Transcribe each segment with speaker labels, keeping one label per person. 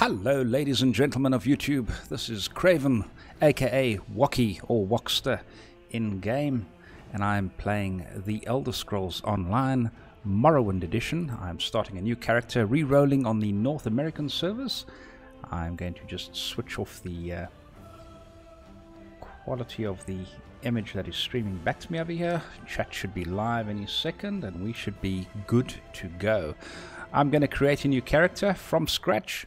Speaker 1: Hello ladies and gentlemen of YouTube, this is Craven aka Wocky or Wokster in game, and I'm playing the Elder Scrolls Online Morrowind edition. I'm starting a new character, re-rolling on the North American servers. I'm going to just switch off the quality of the image that is streaming back to me over here. Chat should be live any second and we should be good to go. I'm going to create a new character from scratch.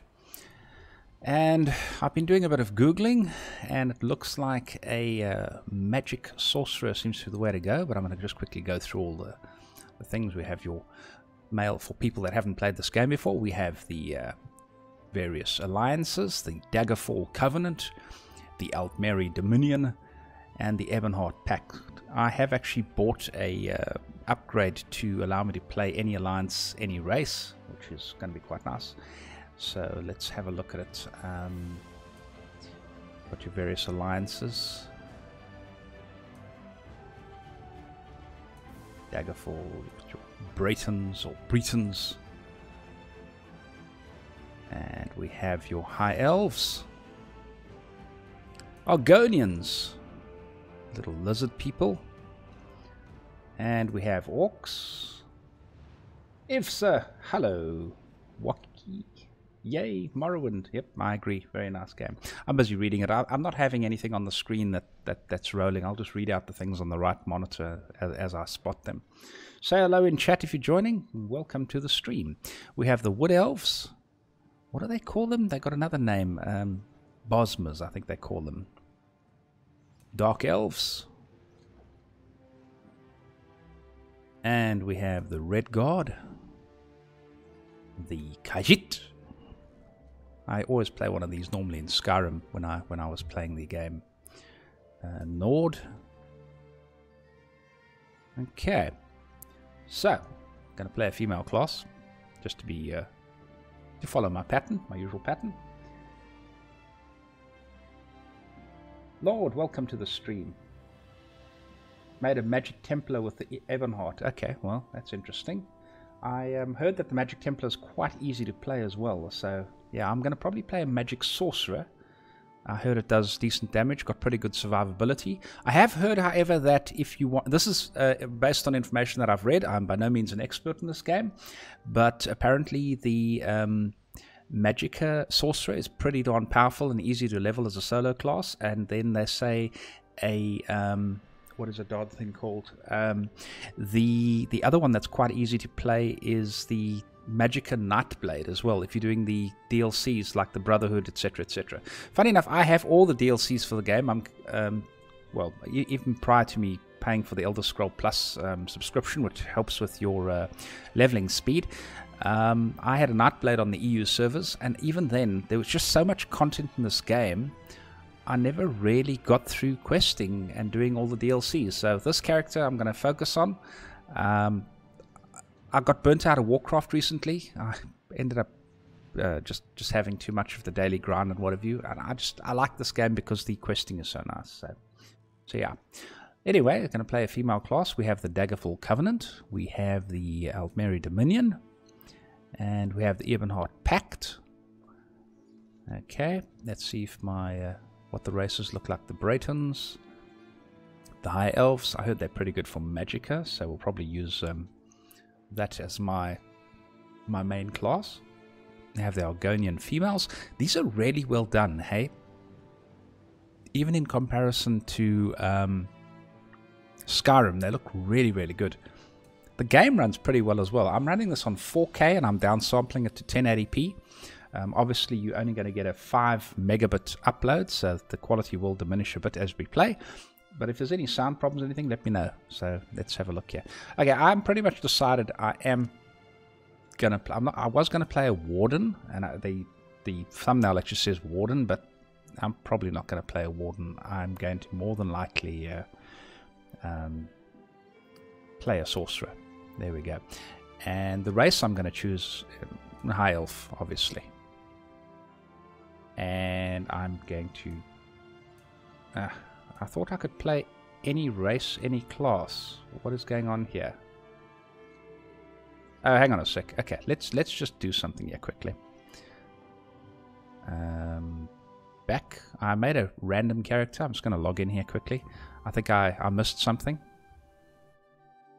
Speaker 1: And I've been doing a bit of Googling, and it looks like a magic sorcerer seems to be the way to go, but I'm going to just quickly go through all the things. We have your mail for people that haven't played this game before. We have the various alliances, the Daggerfall Covenant, the Altmeri Dominion, and the Ebonheart Pact. I have actually bought a upgrade to allow me to play any alliance, any race, which is going to be quite nice. So let's have a look at it. Got your various alliances. Daggerfall, your Bretons or Bretons. And we have your High Elves. Argonians, little lizard people. And we have Orcs. Ifsa, hello. Wocky. Yay, Morrowind. Yep, I agree. Very nice game. I'm busy reading it. I'm not having anything on the screen that's rolling. I'll just read out the things on the right monitor as I spot them. Say hello in chat if you're joining. Welcome to the stream. We have the Wood Elves. What do they call them? They got another name. Bosmers, I think they call them. Dark Elves. And we have the Red Guard. The Khajiit. I always play one of these normally in Skyrim when I was playing the game. Nord. Okay. So, I'm going to play a female class. Just to be, to follow my pattern, my usual pattern. Lord, welcome to the stream. Made a magic Templar with the Ebonheart. Okay, well, that's interesting. I heard that the Magic Templar is quite easy to play as well, so yeah, I'm going to probably play a Magic Sorcerer. I heard it does decent damage, got pretty good survivability. I have heard, however, that if you want... This is based on information that I've read. I'm by no means an expert in this game, but apparently the Magic Sorcerer is pretty darn powerful and easy to level as a solo class, and then they say a... what is a dog thing called? The other one that's quite easy to play is the Magicka Nightblade as well, if you're doing the DLCs like the Brotherhood, etc., etc. Funny enough, I have all the DLCs for the game. Well, even prior to me paying for the Elder Scroll Plus subscription, which helps with your leveling speed. I had a Nightblade on the EU servers, and even then, there was just so much content in this game, I never really got through questing and doing all the DLCs. So this character I'm going to focus on. I got burnt out of Warcraft recently. I ended up just having too much of the daily grind and what have you. And I like this game because the questing is so nice. So yeah. Anyway, we're going to play a female class. We have the Daggerfall Covenant. We have the Altmeri Dominion. And we have the Ebonheart Pact. Okay, let's see if my... what the races look like. The Bretons, the High Elves. I heard they're pretty good for Magicka, so we'll probably use that as my main class. They have the Argonian females. These are really well done, hey? Even in comparison to Skyrim, they look really, really good. The game runs pretty well as well. I'm running this on 4K and I'm downsampling it to 1080p. Obviously, you're only going to get a 5 megabit upload, so the quality will diminish a bit as we play. But if there's any sound problems or anything, let me know. So let's have a look here. Okay, I'm pretty much decided I am gonna. I was gonna play a Warden, and the thumbnail actually says Warden, but I'm probably not going to play a Warden. I'm going to more than likely play a Sorcerer. There we go. And the race I'm going to choose High Elf, obviously. And I'm going to... I thought I could play any race, any class. What is going on here? Oh, hang on a sec. Okay, let's just do something here quickly. Back. I made a random character. I'm just going to log in here quickly. I think I missed something.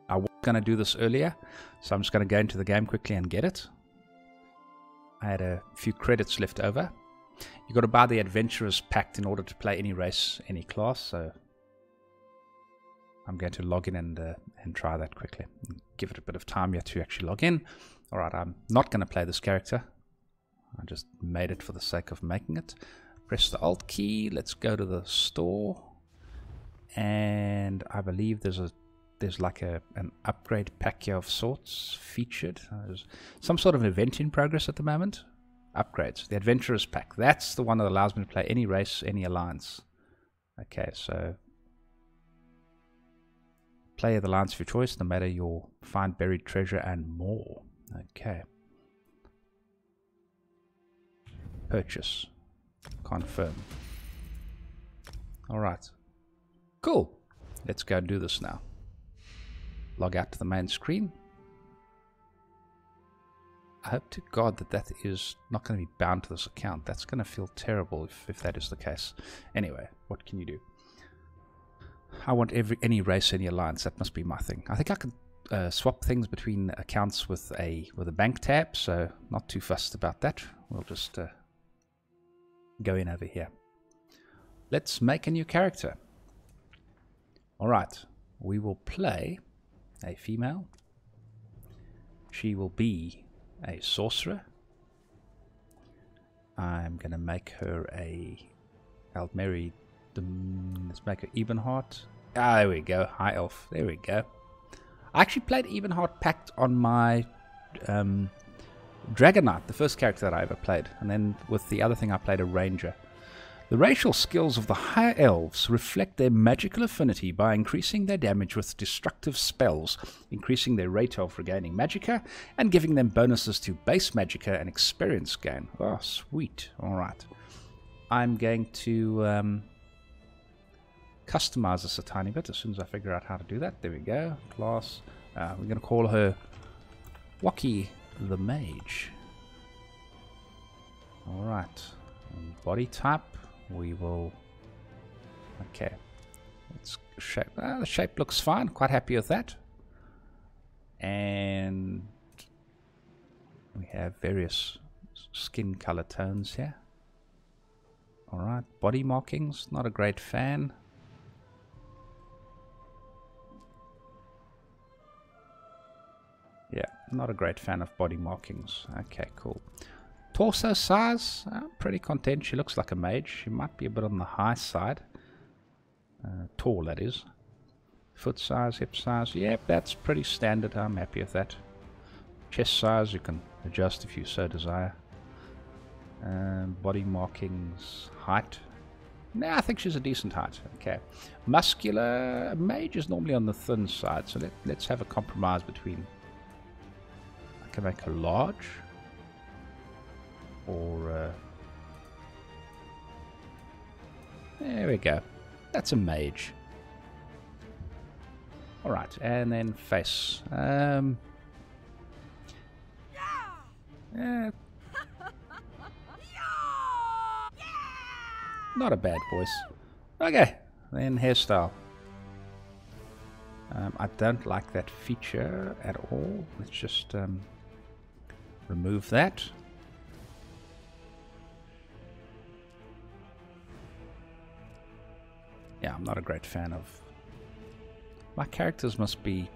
Speaker 1: I was going to do this earlier, so I'm just going to go into the game quickly and get it. I had a few credits left over. You've got to buy the Adventurers Pack in order to play any race, any class, so I'm going to log in and try that quickly. Give it a bit of time here to actually log in. Alright, I'm not going to play this character. I just made it for the sake of making it. Press the Alt key. Let's go to the store. And I believe there's like an upgrade pack here of sorts featured. There's some sort of event in progress at the moment. Upgrades. The Adventurers Pack. That's the one that allows me to play any race, any alliance. Okay, so play the alliance of your choice, no matter your find buried treasure and more. Okay. Purchase. Confirm. Alright. Cool. Let's go and do this now. Log out to the main screen. I hope to God that is not going to be bound to this account. That's going to feel terrible if that is the case. Anyway, what can you do? I want any race, any alliance. That must be my thing. I think I can swap things between accounts with a bank tab, so not too fussed about that. We'll just go in over here. Let's make a new character. Alright, we will play a female. She will be a sorcerer. I'm going to make her a Aldmeri. Let's make her Ebenheart. Ah, there we go. High Elf. There we go. I actually played Ebenheart Pact on my Dragon Knight, the first character that I ever played. And then with the other thing, I played a Ranger. The racial skills of the higher elves reflect their magical affinity by increasing their damage with destructive spells, increasing their rate of regaining magicka, and giving them bonuses to base magicka and experience gain. Oh, sweet. Alright. I'm going to customize this a tiny bit as soon as I figure out how to do that. There we go. Class. We're going to call her Waki the Mage. Alright. Body type. We will. Okay. Let's shape. The shape looks fine. Quite happy with that. And we have various skin color tones here. Alright. Body markings. Not a great fan. Yeah. Not a great fan of body markings. Okay, cool. Torso size, pretty content. She looks like a mage. She might be a bit on the high side. Tall, that is. Foot size, hip size. Yep, that's pretty standard. I'm happy with that. Chest size, you can adjust if you so desire. Body markings, height. Nah, I think she's a decent height. Okay. Muscular, mage is normally on the thin side. So let's have a compromise between. I can make her large. Or there we go. That's a mage. Alright, and then face. Not a bad voice. Okay, then hairstyle. I don't like that feature at all. Let's just remove that. Yeah, I'm not a great fan of. My characters must be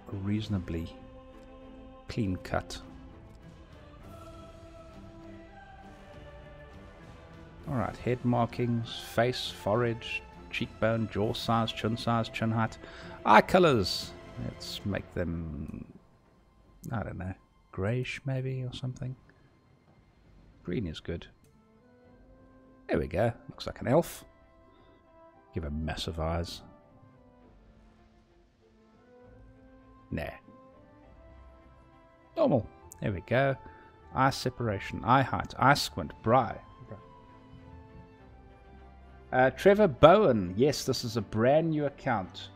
Speaker 1: reasonably clean cut. Alright, head markings, face, forehead, cheekbone, jaw size, chin height. Eye colors. Let's make them, I don't know, greyish maybe or something. Green is good. There we go. Looks like an elf. Give her massive eyes. Nah. Normal. There we go. Eye separation, eye height, eye squint, brow. Trevor Bowen. Yes, this is a brand new account.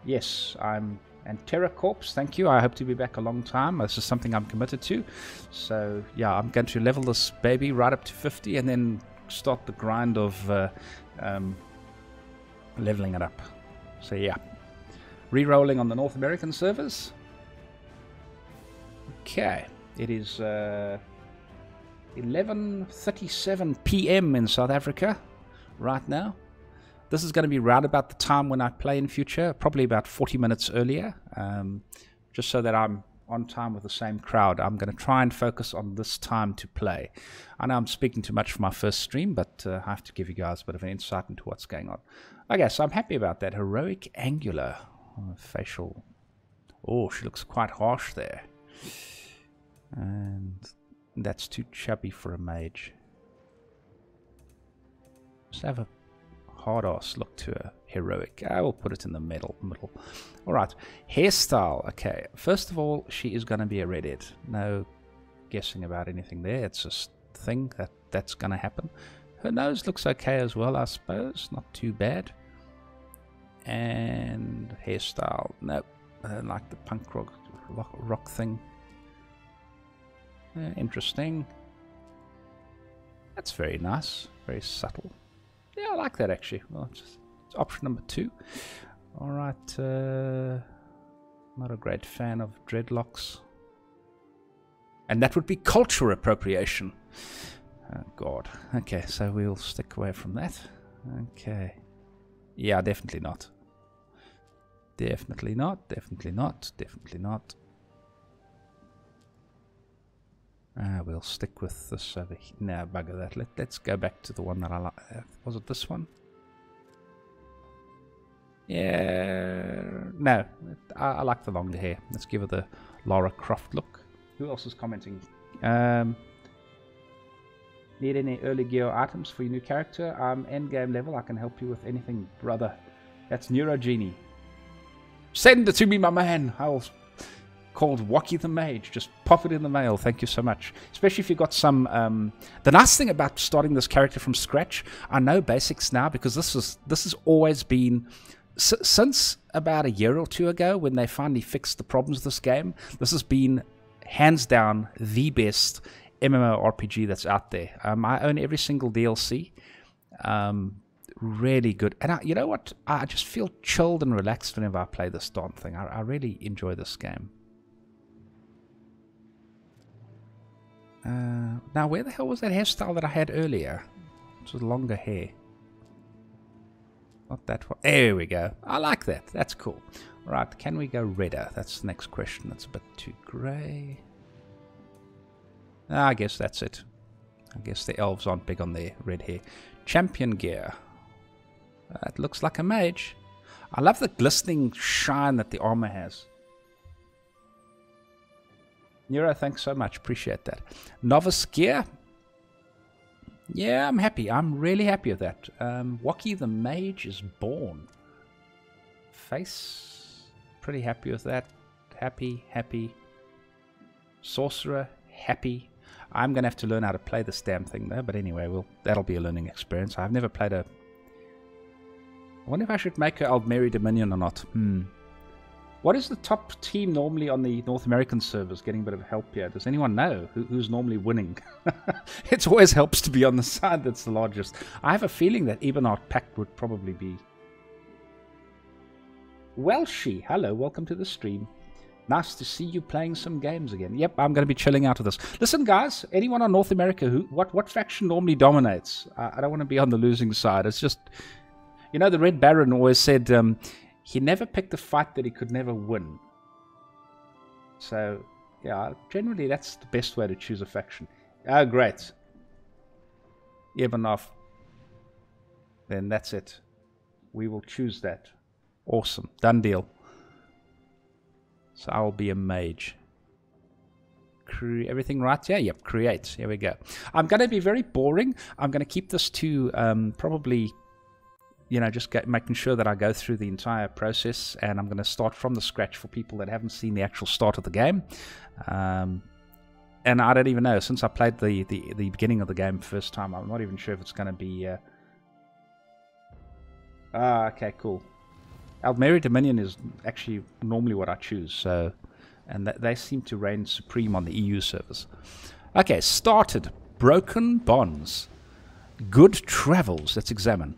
Speaker 1: Yes, I'm And Terra Corpse, thank you. I hope to be back a long time. This is something I'm committed to. So, yeah, I'm going to level this baby right up to 50 and then start the grind of leveling it up. So, yeah. Re-rolling on the North American servers. Okay. It is 11:37 p.m. in South Africa right now. This is going to be right about the time when I play in future, probably about 40 minutes earlier, just so that I'm on time with the same crowd. I'm going to try and focus on this time to play. I know I'm speaking too much for my first stream, but I have to give you guys a bit of an insight into what's going on. Okay, so I'm happy about that. Heroic Angular facial. Oh, she looks quite harsh there. And that's too chubby for a mage. Let's have a hard-ass look to a heroic. I will put it in the middle. Alright, hairstyle. Okay, first of all, she is going to be a redhead. No guessing about anything there. It's just a thing that's going to happen. Her nose looks okay as well, I suppose. Not too bad. And hairstyle. Nope. I don't like the punk rock thing. Interesting. That's very nice. Very subtle. Yeah, I like that actually. Well, it's option number 2. Alright. Not a great fan of dreadlocks. And that would be culture appropriation. Oh, God. Okay, so we'll stick away from that. Okay. Yeah, definitely not. Definitely not. Definitely not. Definitely not. We'll stick with this over here. No, bugger that. Let's go back to the one that I like. Was it this one? Yeah. No, I like the longer hair. Let's give her the Lara Croft look. Who else is commenting? Need any early gear items for your new character? I'm endgame level. I can help you with anything, brother. That's Neurogenie. Send it to me, my man. I'll... Called Wacky the Mage. Just pop it in the mail. Thank you so much. Especially if you've got some... the nice thing about starting this character from scratch, I know basics now because this has always been... since about a year or two ago when they finally fixed the problems of this game, this has been hands down the best MMORPG that's out there. I own every single DLC. Really good. And you know what? I just feel chilled and relaxed whenever I play this darn thing. I really enjoy this game. Now, where the hell was that hairstyle that I had earlier? It was longer hair. Not that one. There we go. I like that. That's cool. Right, can we go redder? That's the next question. That's a bit too grey. I guess that's it. I guess the elves aren't big on their red hair. Champion gear. It looks like a mage. I love the glistening shine that the armor has. Neuro, thanks so much. Appreciate that. Novice gear. Yeah, I'm happy. I'm really happy with that. Wacky the Mage is born. Face. Pretty happy with that. Happy, happy. Sorcerer. Happy. I'm going to have to learn how to play this damn thing though. But anyway, that'll be a learning experience. I've never played a... I wonder if I should make her Aldmeri Dominion or not. What is the top team normally on the North American servers? Getting a bit of help here. Does anyone know who's normally winning? It always helps to be on the side that's the largest. I have a feeling that Ebenhardt Pact would probably be... Welshie, hello, welcome to the stream. Nice to see you playing some games again. Yep, I'm going to be chilling out of this. Listen, guys, anyone on North America, what faction normally dominates? I don't want to be on the losing side. It's just... You know, the Red Baron always said... he never picked a fight that he could never win. So, yeah, generally that's the best way to choose a faction. Oh, great. Ebenhardt. Then that's it. We will choose that. Awesome. Done deal. So I will be a mage. Everything right here? Yep, create. Here we go. I'm going to be very boring. I'm going to keep this to probably... You know, just making sure that I go through the entire process, and I'm going to start from the scratch for people that haven't seen the actual start of the game. And I don't even know, since I played the beginning of the game first time, I'm not even sure if it's going to be... okay, cool. Almeri Dominion is actually normally what I choose, so, and they seem to reign supreme on the EU servers. Okay, started. Broken Bonds. Good travels. Let's examine.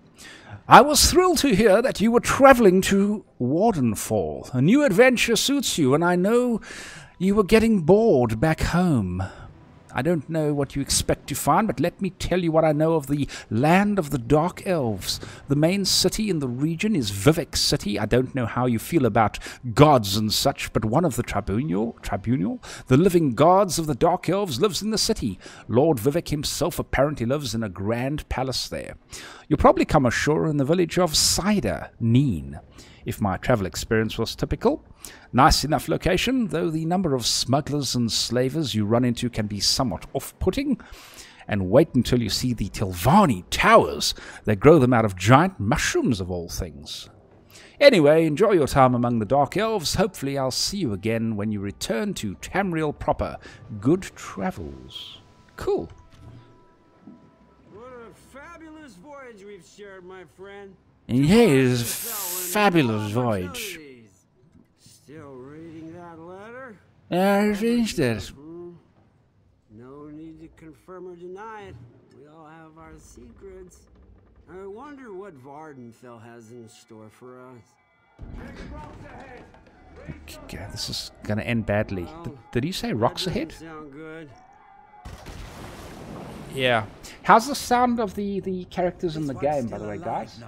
Speaker 1: I was thrilled to hear that you were traveling to Wardenfall. A new adventure suits you, and I know you were getting bored back home. I don't know what you expect to find, but let me tell you what I know of the land of the Dark Elves. The main city in the region is Vivek City. I don't know how you feel about gods and such, but one of the tribunal, the living gods of the Dark Elves, lives in the city. Lord Vivek himself apparently lives in a grand palace there. You'll probably come ashore in the village of Cider, Neen, if my travel experience was typical. Nice enough location, though the number of smugglers and slavers you run into can be somewhat off-putting. And wait until you see the Tilvani Towers. They grow them out of giant mushrooms, of all things. Anyway, enjoy your time among the Dark Elves. Hopefully I'll see you again when you return to Tamriel proper. Good travels. Cool.
Speaker 2: What a fabulous voyage we've shared, my friend.
Speaker 1: Yes, fabulous voyage.
Speaker 2: Still reading that letter?
Speaker 1: I finished it.
Speaker 2: No need to confirm or deny it. We all have our secrets. I wonder what Vardenfell has in store for us.
Speaker 1: Okay, this is gonna end badly. Did he say rocks ahead?
Speaker 2: Sound good.
Speaker 1: Yeah. How's the sound of the characters in the game, by the way, guys?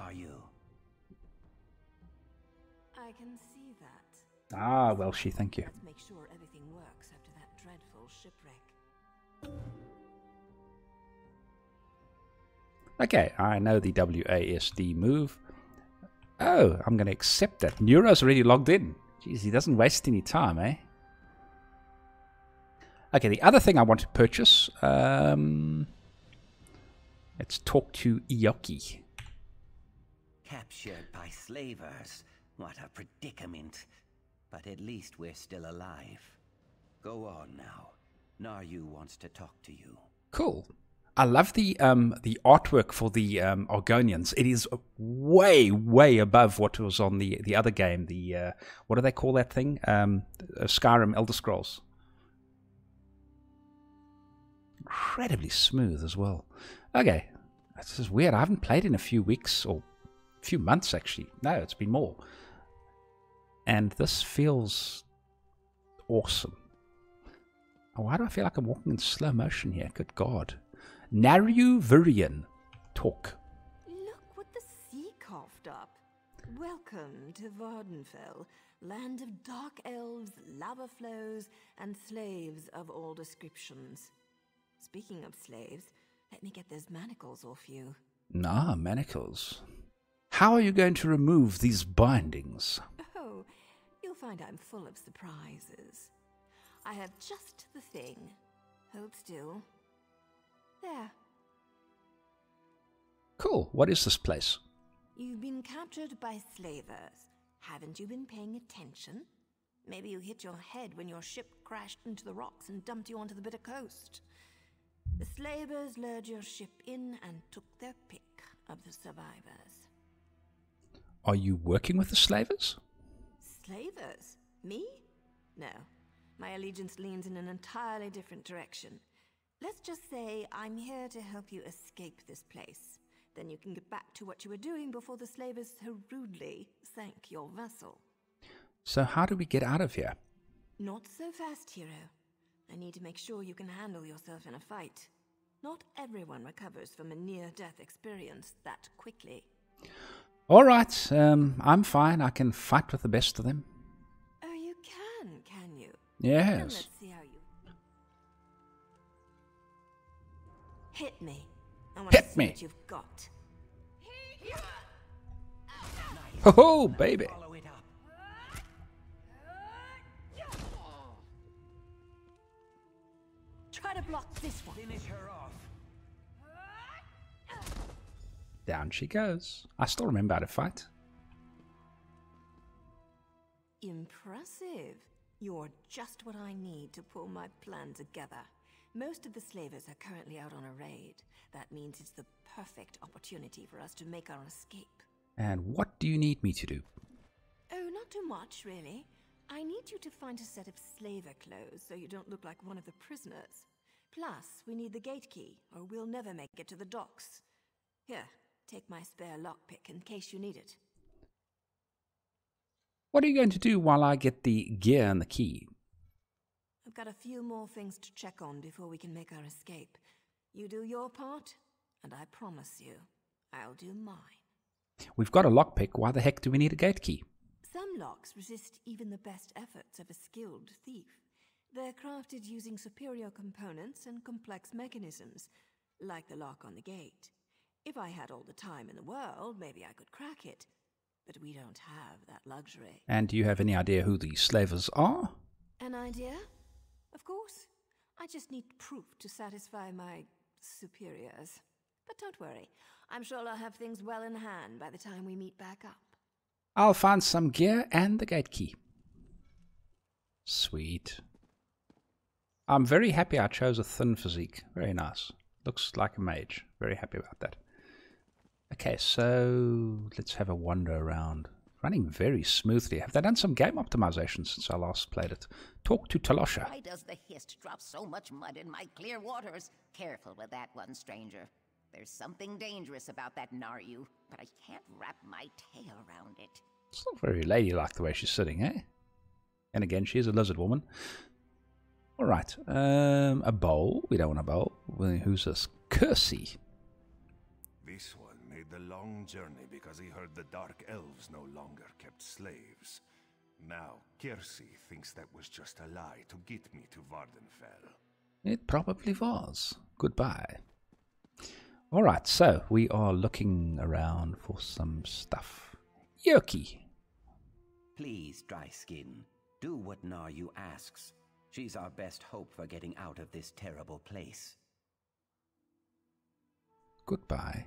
Speaker 3: I can see that.
Speaker 1: Ah, well, thank you.
Speaker 3: Let's make sure everything works after that dreadful shipwreck.
Speaker 1: Okay, I know the WASD move. Oh, I'm going to accept that. Neuro's already logged in. Jeez, he doesn't waste any time, eh? Okay, the other thing I want to purchase. Let's talk to Ioki.
Speaker 4: Captured by slavers. What a predicament. But at least we're still alive. Go on now. Naryu wants to talk to you.
Speaker 1: Cool. I love the artwork for the Argonians. It is way, way above what was on the other game. The what do they call that thing? Skyrim, Elder Scrolls. Incredibly smooth as well. Okay, this is weird. I haven't played in a few weeks or a few months actually. No, it's been more. And this feels awesome. Oh, why do I feel like I'm walking in slow motion here? Good God. Naryu Virian. Talk.
Speaker 3: Look what the sea coughed up. Welcome to Vardenfell, land of dark elves, lava flows, and slaves of all descriptions. Speaking of slaves, let me get those manacles off you.
Speaker 1: Ah, manacles. How are you going to remove these bindings?
Speaker 3: Oh, you'll find I'm full of surprises. I have just the thing. Hold still. There.
Speaker 1: Cool. What is this place?
Speaker 3: You've been captured by slavers. Haven't you been paying attention? Maybe you hit your head when your ship crashed into the rocks and dumped you onto the bitter coast. The slavers lured your ship in and took their pick of the survivors.
Speaker 1: Are you working with the slavers?
Speaker 3: Slavers? Me? No. My allegiance leans in an entirely different direction. Let's just say I'm here to help you escape this place. Then you can get back to what you were doing before the slavers so rudely sank your vessel.
Speaker 1: So how do we get out of here?
Speaker 3: Not so fast, hero. I need to make sure you can handle yourself in a fight. Not everyone recovers from a near-death experience that quickly.
Speaker 1: All right, I'm fine. I can fight with the best of them.
Speaker 3: Oh, you can you?
Speaker 1: Yes.
Speaker 3: Then let's see how you... Hit me. I want to see what you've got.
Speaker 1: Oh, baby.
Speaker 4: Follow it up.
Speaker 3: Try to block this one.
Speaker 4: Finish her off.
Speaker 1: Down she goes. I still remember how to fight.
Speaker 3: Impressive. You're just what I need to pull my plan together. Most of the slavers are currently out on a raid. That means it's the perfect opportunity for us to make our escape.
Speaker 1: And what do you need me to do?
Speaker 3: Not too much, really. I need you to find a set of slaver clothes so you don't look like one of the prisoners. Plus, we need the gate key, or we'll never make it to the docks. Here, take my spare lockpick in case you need it.
Speaker 1: What are you going to do while I get the gear and the key?
Speaker 3: I've got a few more things to check on before we can make our escape. You do your part, and I promise you, I'll do mine.
Speaker 1: We've got a lockpick. Why the heck do we need a gate key?
Speaker 3: Some locks resist even the best efforts of a skilled thief. They're crafted using superior components and complex mechanisms, like the lock on the gate. If I had all the time in the world, maybe I could crack it. But we don't have that luxury.
Speaker 1: And do you have any idea who the slavers are?
Speaker 3: An idea? Of course. I just need proof to satisfy my superiors. But don't worry. I'm sure I'll have things well in hand by the time we meet back up.
Speaker 1: I'll find some gear and the gate key. Sweet. I'm very happy I chose a thin physique. Very nice. Looks like a mage. Very happy about that. Okay, so let's have a wander around. Running very smoothly. Have they done some game optimization since I last played it? Talk to Talosha.
Speaker 5: Why does the Hist drop so much mud in my clear waters? Careful with that one, stranger. There's something dangerous about that Naryu, but I can't wrap my tail around it.
Speaker 1: It's not very ladylike the way she's sitting, eh? And again, she is a lizard woman. Alright, a bowl. We don't want a bowl. Who's this? Kersey.
Speaker 6: This one made the long journey because he heard the Dark Elves no longer kept slaves. Now, Kersey thinks that was just a lie to get me to Vardenfell.
Speaker 1: It probably was. Goodbye. Alright, so we are looking around for some stuff. Yoki.
Speaker 4: Please, Dry Skin, do what Naryu asks. She's our best hope for getting out of this terrible place.
Speaker 1: Goodbye.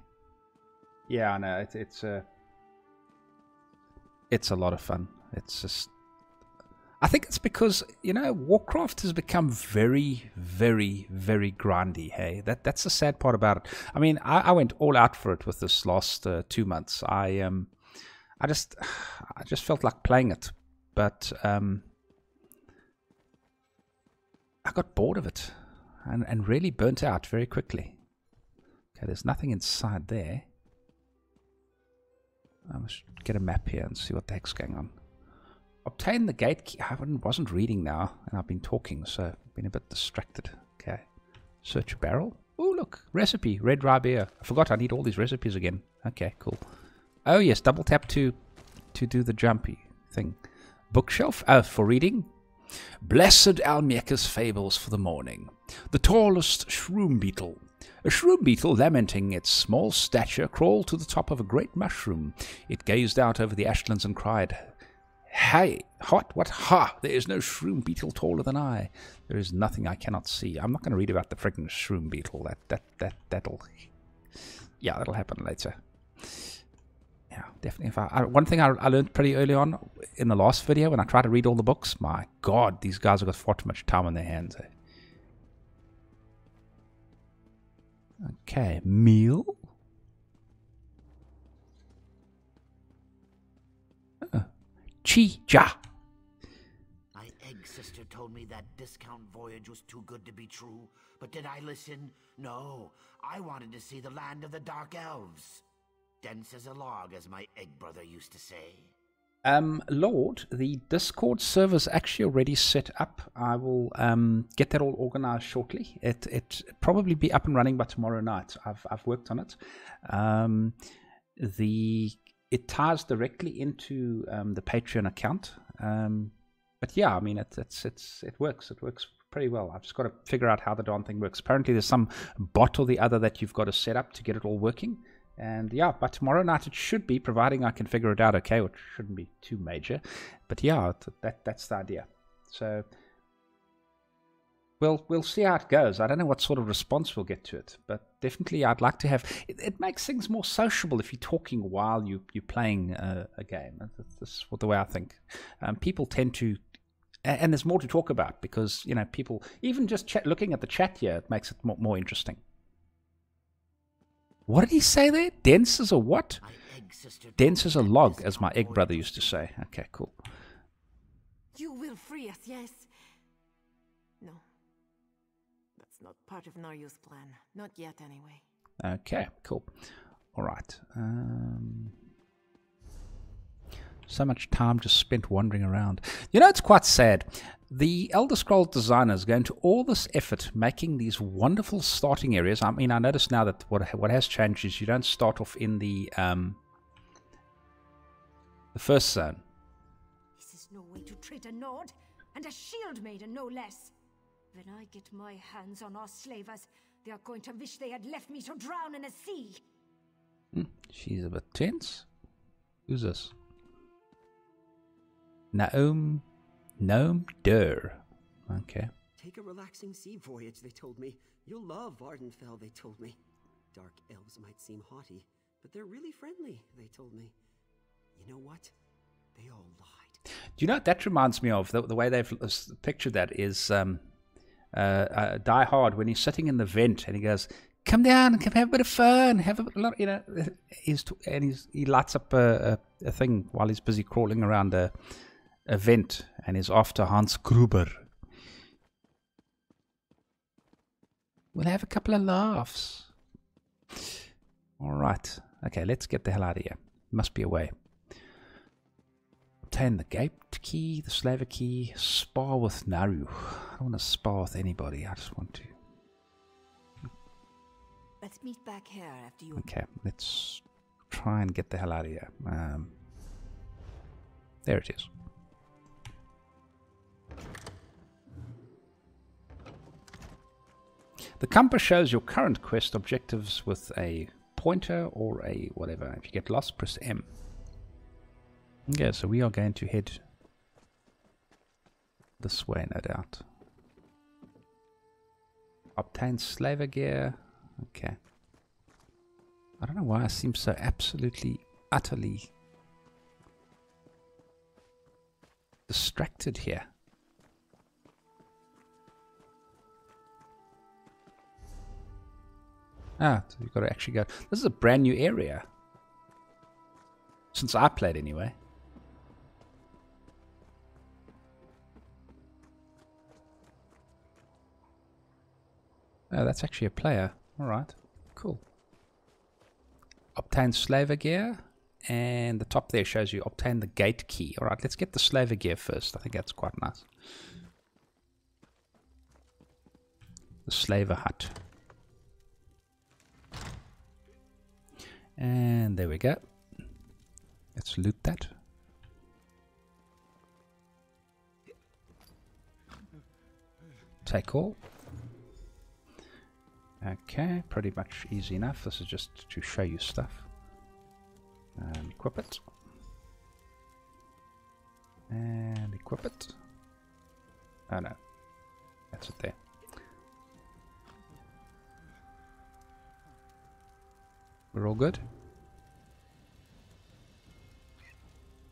Speaker 1: Yeah, I know. It's a lot of fun. It's just... I think it's because, you know, Warcraft has become very, very, very grindy, hey? That's the sad part about it. I mean, I went all out for it with this last 2 months. I just felt like playing it. But I got bored of it and really burnt out very quickly. Okay, there's nothing inside there. Let's get a map here and see what the heck's going on. Obtain the gate key. I wasn't reading now, and I've been talking, so I've been a bit distracted. Okay. Search barrel. Oh, look. Recipe. Red rye beer. I forgot I need all these recipes again. Okay, cool. Oh, yes. Double tap to do the jumpy thing. Bookshelf. Oh, for reading. Blessed Almeka's fables for the morning. The tallest shroom beetle. A shroom beetle, lamenting its small stature, crawled to the top of a great mushroom. It gazed out over the ashlands and cried, "Hey, hot, what? Ha! There is no shroom beetle taller than I. There is nothing I cannot see." I'm not going to read about the friggin' shroom beetle. That'll happen later. Yeah, definitely. One thing I learned pretty early on in the last video when I tried to read all the books, my God, these guys have got far too much time on their hands. Eh? Okay, meal. Chi-ja.
Speaker 7: My egg sister told me that discount voyage was too good to be true, but did I listen? No, I wanted to see the land of the Dark Elves. Dense as a log, as my egg brother used to say.
Speaker 1: Lord, the Discord server's actually already set up. I will get that all organized shortly. It probably be up and running by tomorrow night. I've worked on it. It ties directly into the Patreon account. But yeah, I mean it works. It works pretty well. I've just got to figure out how the darn thing works. Apparently there's some bot or the other that you've got to set up to get it all working. And yeah, by tomorrow night it should be, providing I can figure it out okay, which shouldn't be too major. But yeah, that's the idea. So we'll see how it goes. I don't know what sort of response we'll get to it, but definitely I'd like to have... It makes things more sociable if you're talking while you're playing a game. That's the way I think. People tend to... And there's more to talk about because, you know, people... Even just looking at the chat here, it makes it more interesting. What did he say there? Dense as a what?
Speaker 7: My egg sister told
Speaker 1: Dense
Speaker 7: me
Speaker 1: as a
Speaker 7: that
Speaker 1: log, as
Speaker 7: discount
Speaker 1: my egg
Speaker 7: voyage
Speaker 1: brother
Speaker 7: was
Speaker 1: used to
Speaker 7: too
Speaker 1: say. Okay, cool.
Speaker 3: You will free us, yes? No. That's not part of Naryu's plan. Not yet, anyway.
Speaker 1: Okay, cool. All right. So much time just spent wandering around. You know, it's quite sad. The Elder Scrolls designers go into all this effort making these wonderful starting areas. I mean, I notice now that what has changed is you don't start off in the first zone.
Speaker 8: This is no way to treat a Nord, and a shield maiden no less. When I get my hands on our slavers, they are going to wish they had left me to drown in a sea.
Speaker 1: She's a bit tense. Who's this? Gnome Durr. Okay.
Speaker 2: Take a relaxing sea voyage, they told me. You'll love Vardenfell, they told me. Dark elves might seem haughty, but they're really friendly, they told me. You know what? They all lied.
Speaker 1: Do you know what that reminds me of? The way they've pictured that is Die Hard, when he's sitting in the vent and he goes, "Come down, come have a bit of fun, have a lot," you know. He lights up a thing while he's busy crawling around a vent, and is after Hans Gruber. We'll have a couple of laughs. All right. Okay, let's get the hell out of here. Must be a way. Obtain the gate key, the slaver key, spar with Naru. I don't want to spar with anybody. I just want to.
Speaker 3: Let's meet back here after you...
Speaker 1: Okay, let's try and get the hell out of here. There it is. The compass shows your current quest objectives with a pointer or a whatever. If you get lost, press M. Okay, so we are going to head this way, no doubt. Obtain slaver gear. Okay. I don't know why I seem so absolutely, utterly distracted here. Ah, so you've got to actually go. This is a brand new area. Since I played anyway. Oh, that's actually a player. Alright, cool. Obtain slaver gear. And the top there shows you obtain the gate key. Alright, let's get the slaver gear first. I think that's quite nice. The slaver hut. And there we go. Let's loot that. Take all. Okay, pretty much easy enough. This is just to show you stuff. And equip it. And equip it. Oh no. That's it there. We're all good.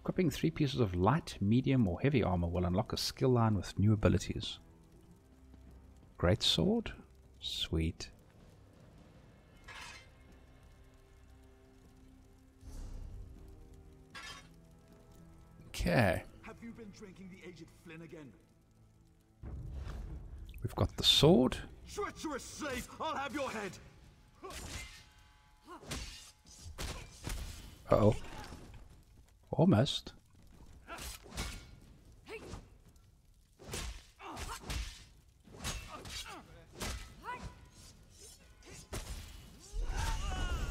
Speaker 1: Equipping 3 pieces of light, medium, or heavy armor will unlock a skill line with new abilities. Great sword? Sweet. Okay.
Speaker 9: Have you been drinking the aged Flynn again?
Speaker 1: We've got the sword.
Speaker 9: Treacherous slave! I'll have your head!
Speaker 1: Uh-oh. Almost.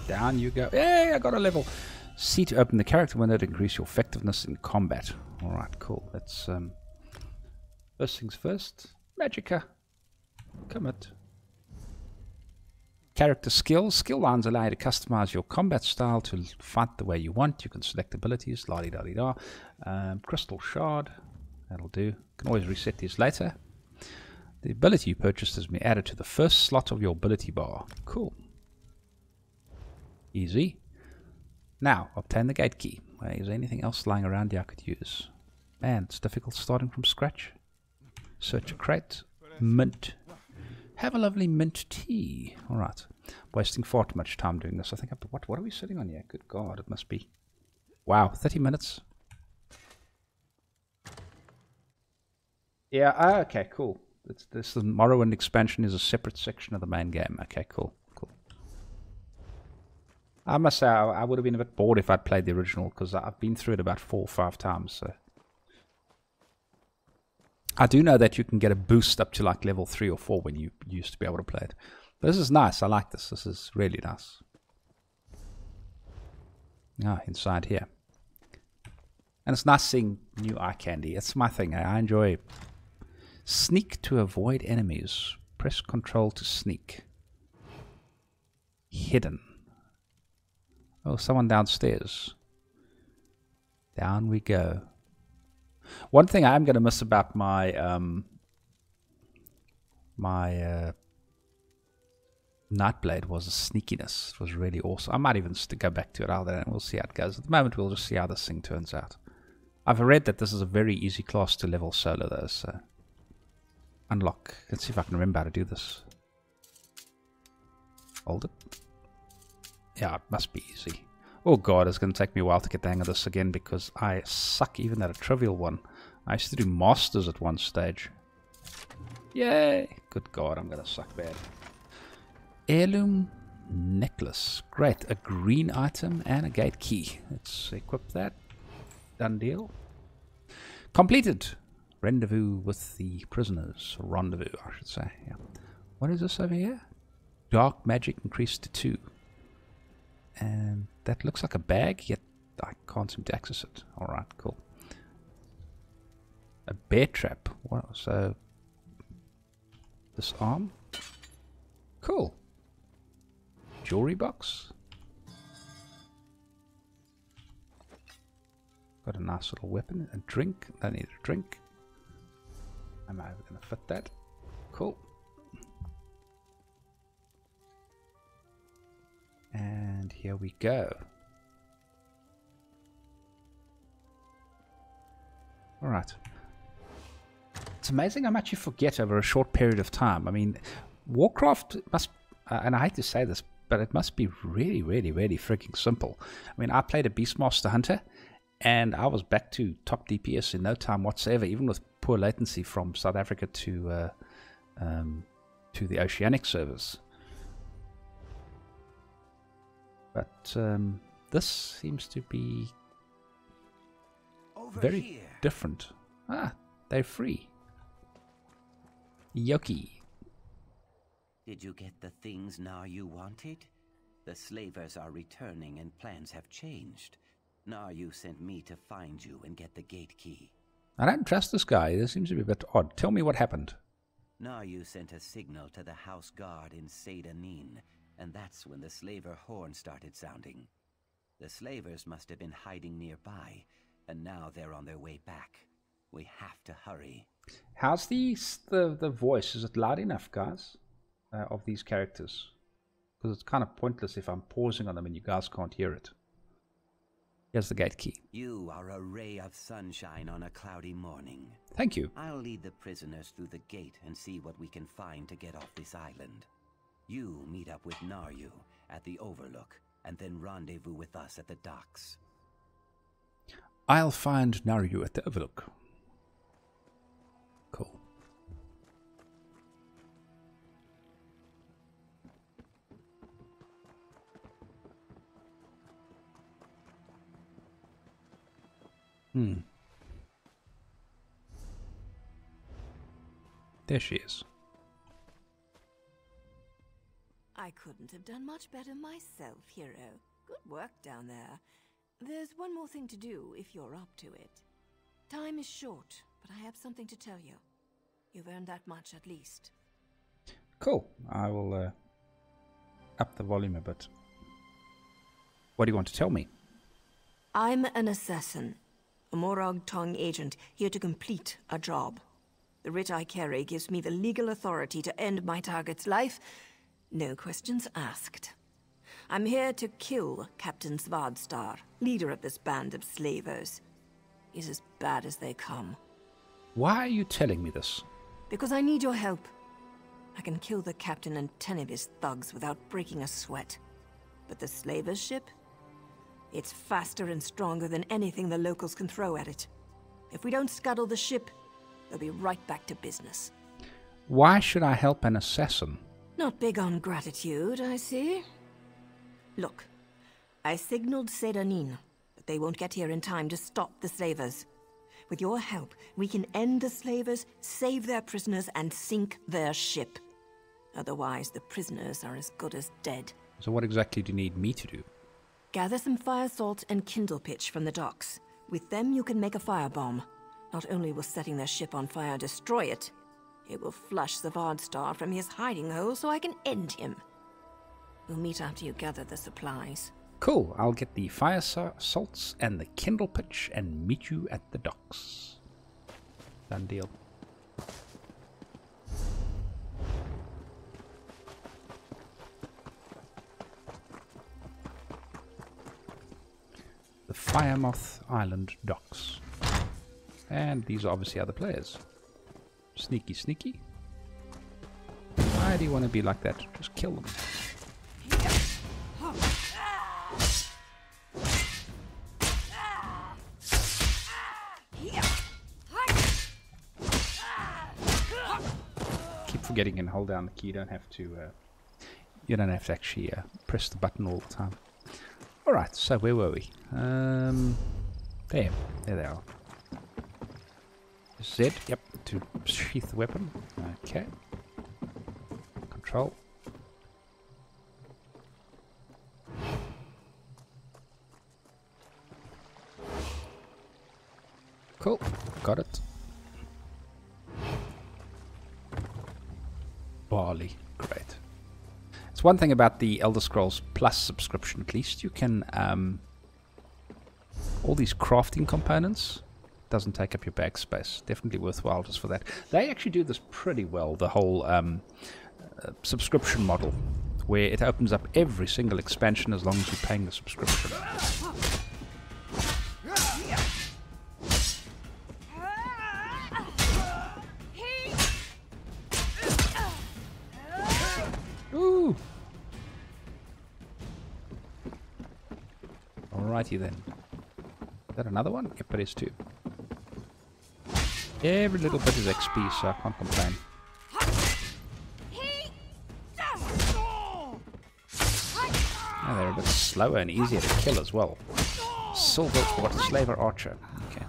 Speaker 1: Down you go. Hey, I got a level. C to open the character window to increase your effectiveness in combat. Alright, cool. Let's, first things first. Magicka. Commit. Character skills. Skill lines allow you to customize your combat style to fight the way you want. You can select abilities. La-di-da-di-da. Crystal shard. That'll do. You can always reset these later. The ability you purchased has been added to the first slot of your ability bar. Cool. Easy. Now, obtain the gate key. Is there anything else lying around here I could use? Man, it's difficult starting from scratch. Search a crate. Mint. Have a lovely mint tea. Alright. Wasting far too much time doing this. I think I have to... What are we sitting on here? Good God, it must be Wow, 30 minutes. Yeah, okay, cool. This the Morrowind expansion is a separate section of the main game. Okay, cool. I must say, I would have been a bit bored if I'd played the original, because I've been through it about 4 or 5 times. So I do know that you can get a boost up to like level 3 or 4 when you used to be able to play it. But this is nice. I like this. This is really nice. Ah, inside here. And it's nice seeing new eye candy. It's my thing. I enjoy. Sneak to avoid enemies. Press control to sneak. Hidden. Oh, someone downstairs. Down we go. One thing I am going to miss about my Nightblade was the sneakiness. It was really awesome. I might even go back to it out there and we'll see how it goes. At the moment, we'll just see how this thing turns out. I've read that this is a very easy class to level solo though, so unlock. Let's see if I can remember how to do this. Hold it. Yeah, it must be easy. Oh god, it's going to take me a while to get the hang of this again because I suck even at a trivial one. I used to do masters at one stage. Yay! Good god, I'm going to suck bad. Heirloom necklace. Great. A green item and a gate key. Let's equip that. Done deal. Completed. Rendezvous with the prisoners. Rendezvous, I should say. Yeah. What is this over here? Dark magic increased to 2. And that looks like a bag, yet I can't seem to access it. Alright, cool. A bear trap. Wow, so this arm. Cool. Jewelry box. Got a nice little weapon. A drink. I need a drink. Am I going to fit that? Cool. And here we go. Alright. It's amazing how much you forget over a short period of time. I mean, Warcraft must, and I hate to say this, but it must be really, really, really freaking simple. I mean, I played a Beastmaster Hunter, and I was back to top DPS in no time whatsoever, even with poor latency from South Africa to the Oceanic servers. But this seems to be very different. Ah, they're free. Yoki.
Speaker 4: Did you get the things now you wanted? The slavers are returning and plans have changed. Naryu sent me to find you and get the gate key.
Speaker 1: I don't trust this guy. This seems to be a bit odd. Tell me what happened.
Speaker 4: Naryu sent a signal to the house guard in Sedanin, and that's when the slaver horn started sounding. The slavers must have been hiding nearby, and now they're on their way back. We have to hurry.
Speaker 1: How's the voice? Is it loud enough, guys, of these characters? Because it's kind of pointless if I'm pausing on them and you guys can't hear it. Here's the gate key.
Speaker 4: You are a ray of sunshine on a cloudy morning.
Speaker 1: Thank you.
Speaker 4: I'll lead the prisoners through the gate and see what we can find to get off this island. You meet up with Naryu at the Overlook, and then rendezvous with us at the docks.
Speaker 1: I'll find Naryu at the Overlook. Cool. There she is.
Speaker 3: I couldn't have done much better myself, hero. Good work down there. There's one more thing to do if you're up to it. Time is short, but I have something to tell you. You've earned that much at least.
Speaker 1: Cool. I will up the volume a bit. What do you want to tell me?
Speaker 3: I'm an assassin. A Morag Tong agent, here to complete a job. The writ I carry gives me the legal authority to end my target's life. No questions asked. I'm here to kill Captain Svardstar, leader of this band of slavers. He's as bad as they come.
Speaker 1: Why are you telling me this?
Speaker 3: Because I need your help. I can kill the captain and 10 of his thugs without breaking a sweat. But the slavers ship? It's faster and stronger than anything the locals can throw at it. If we don't scuttle the ship, they'll be right back to business.
Speaker 1: Why should I help an assassin?
Speaker 3: Not big on gratitude, I see. Look, I signaled Sedanin, but they won't get here in time to stop the slavers. With your help, we can end the slavers, save their prisoners, and sink their ship. Otherwise, the prisoners are as good as dead.
Speaker 1: So what exactly do you need me to do?
Speaker 3: Gather some fire salt and kindle pitch from the docks. With them, you can make a firebomb. Not only will setting their ship on fire destroy it, it will flush the Vardstar from his hiding hole so I can end him. We'll meet after you gather the supplies.
Speaker 1: Cool, I'll get the fire salts and the kindle pitch and meet you at the docks. Done deal. The Firemoth Island docks. And these are obviously other players. Sneaky, sneaky. Why do you want to be like that? Just kill them. Keep forgetting and hold down the key. You don't have to actually press the button all the time. Alright, so where were we? There they are. Z, yep, to sheath the weapon. Okay. Control. Cool, got it. Barley, great. It's one thing about the Elder Scrolls Plus subscription, at least you can all these crafting components doesn't take up your bag space. Definitely worthwhile just for that. They actually do this pretty well, the whole subscription model, where it opens up every single expansion as long as you're paying the subscription. Ooh. Alrighty then. Is that another one? Yep, it is too. Every little bit is XP, so I can't complain. Oh, they're a bit slower and easier to kill as well. Silver Slaver Archer. Okay.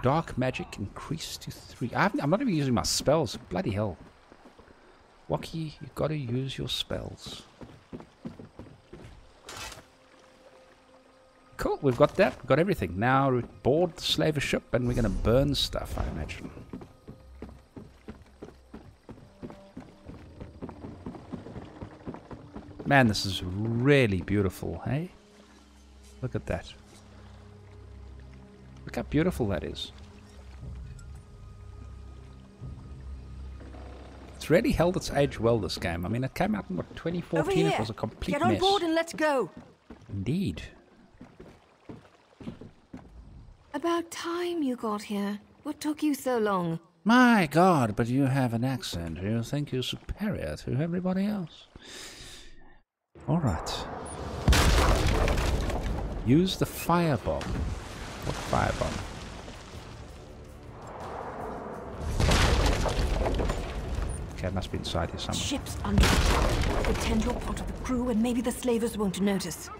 Speaker 1: Dark Magic increased to 3. I'm not even using my spells. Bloody hell. Waki, you gotta use your spells. Cool, we've got that. We've got everything. Now we board the slaver ship and we're gonna burn stuff, I imagine. Man, this is really beautiful, hey? Look at that. Look how beautiful that is. It's really held its age well, this game. I mean, it came out in, what, 2014? It was a complete mess.
Speaker 3: Get on board and let's go.
Speaker 1: Indeed.
Speaker 3: About time you got here. What took you so long?
Speaker 1: My God, but you have an accent. You think you're superior to everybody else. Alright. Use the firebomb. What firebomb? Okay, it must be inside here somewhere.
Speaker 3: Ship's under attack. The tendril part of the crew and maybe the slavers won't notice.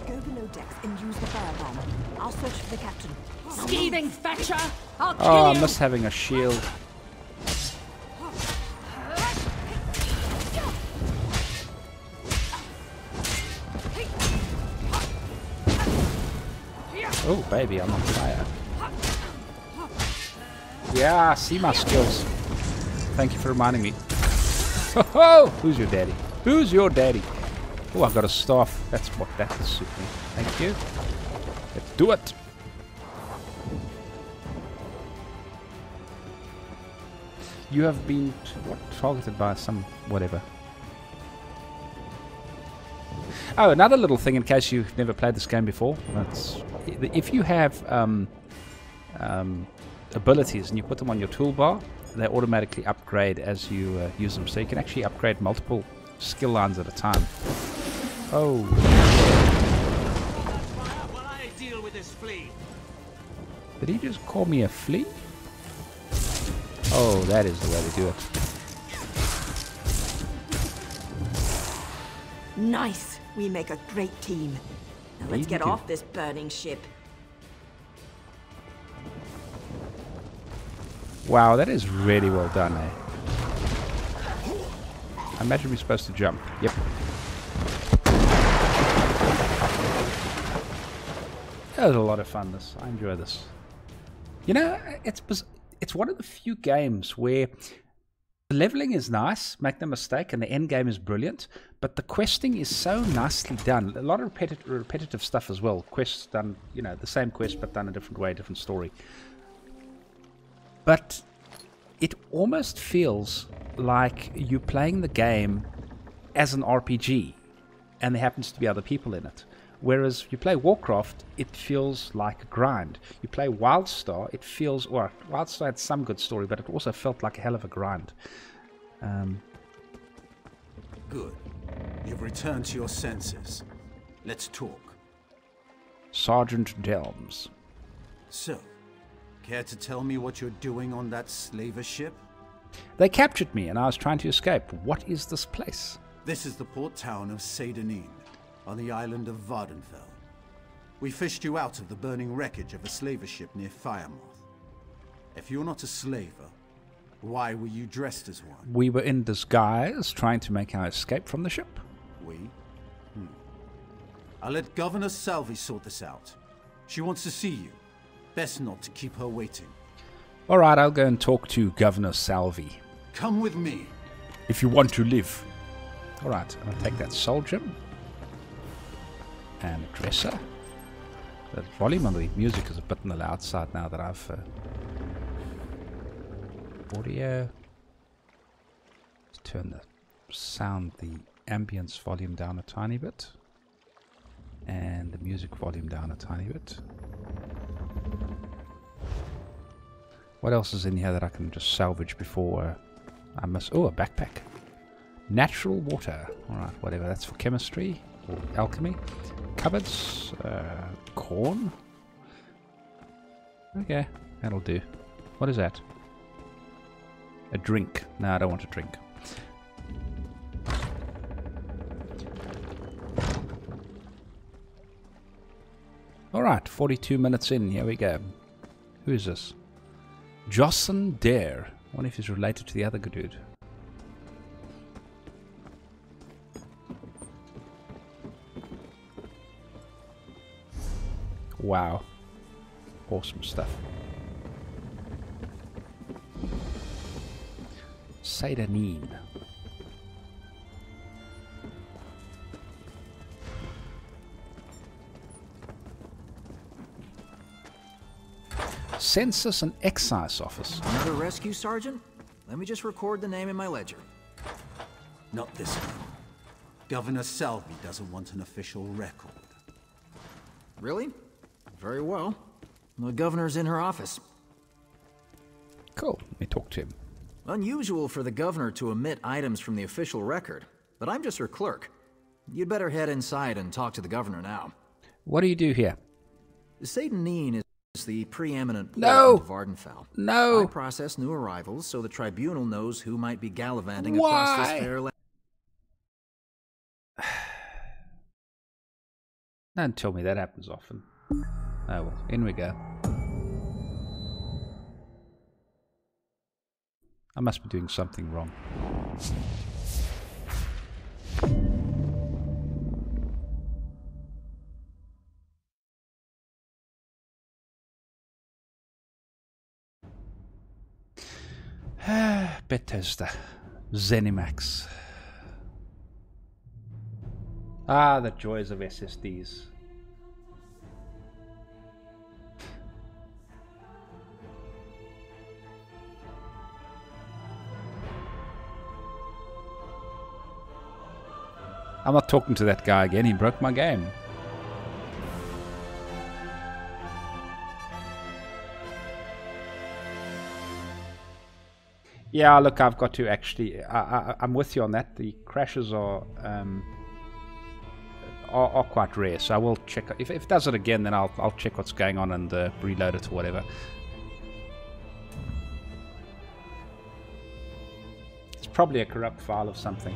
Speaker 3: Go below decks and use the firebomb. I'll search for the captain.
Speaker 8: Skeeving Thatcher! I'll kill you!
Speaker 1: Oh, I miss having a shield. Oh, baby, I'm on fire. Yeah, I see my skills. Thank you for reminding me. Oh, who's your daddy? Who's your daddy? Oh, I've got a staff. That's what that will suit me. Thank you. Let's do it. You have been targeted by some whatever. Oh, another little thing in case you've never played this game before. If you have abilities and you put them on your toolbar, they automatically upgrade as you use them. So you can actually upgrade multiple skill lines at a time. Oh.
Speaker 9: While I deal with this flea.
Speaker 1: Did he just call me a flea? Oh, that is the way to do it.
Speaker 3: Nice. We make a great team. Now let's get off this burning ship.
Speaker 1: Wow, that is really well done, eh? I imagine we're supposed to jump. Yep. That was a lot of fun, this. I enjoy this. You know, it's one of the few games where the leveling is nice, make no mistake, and the end game is brilliant, but the questing is so nicely done. A lot of repetitive stuff as well. Quests done, you know, the same quest but done a different way, different story. But it almost feels like you're playing the game as an RPG, and there happens to be other people in it. Whereas you play Warcraft, it feels like a grind. You play WildStar, it feels... Well, WildStar had some good story, but it also felt like a hell of a grind.
Speaker 9: Good. You've returned to your senses. Let's talk.
Speaker 1: Sergeant Delms.
Speaker 9: So, care to tell me what you're doing on that slaver ship?
Speaker 1: They captured me, and I was trying to escape. What is this place?
Speaker 9: This is the port town of Sedanin, on the island of Vardenfell. We fished you out of the burning wreckage of a slaver ship near Firemoth. If you're not a slaver, why were you dressed as one?
Speaker 1: We were in disguise, trying to make our escape from the ship.
Speaker 9: We? I'll let Governor Salvi sort this out. She wants to see you. Best not to keep her waiting.
Speaker 1: Alright, I'll go and talk to Governor Salvi.
Speaker 9: Come with me.
Speaker 1: If you want to live. Alright, I'll take that soul gem. And a dresser. The volume on the music is a bit on the loud side now that I've... audio. Let's turn the sound, the ambience volume down a tiny bit. And the music volume down a tiny bit. What else is in here that I can just salvage before I miss... Oh, a backpack. Natural water. Alright, whatever. That's for chemistry or alchemy. Cupboards. Corn. Okay, that'll do. What is that? A drink. No, I don't want a drink. Alright, 42 minutes in. Here we go. Who is this? Jossen Dare. I wonder if he's related to the other good dude. Wow. Awesome stuff. Sedanin. Census and Excise Office.
Speaker 10: Another rescue sergeant? Let me just record the name in my ledger.
Speaker 9: Not this one. Governor Salvi doesn't want an official record.
Speaker 10: Really? Very well. The governor's in her office.
Speaker 1: Cool. Let me talk to him.
Speaker 10: Unusual for the governor to omit items from the official record, but I'm just her clerk. You'd better head inside and talk to the governor now.
Speaker 1: What do you do here?
Speaker 10: Sedanin is the preeminent port
Speaker 1: of
Speaker 10: Vardenfell.
Speaker 1: No!
Speaker 10: I process new arrivals so the tribunal knows who might be gallivanting across this fair land.
Speaker 1: Don't tell me that happens often. Oh well, in we go. I must be doing something wrong. Bethesda. Zenimax. Ah, the joys of SSDs. I'm not talking to that guy again, he broke my game. Yeah, look, I've got to actually... I'm with you on that. The crashes are are quite rare, so I will check. If it does it again, then I'll check what's going on and reload it or whatever. It's probably a corrupt file of something.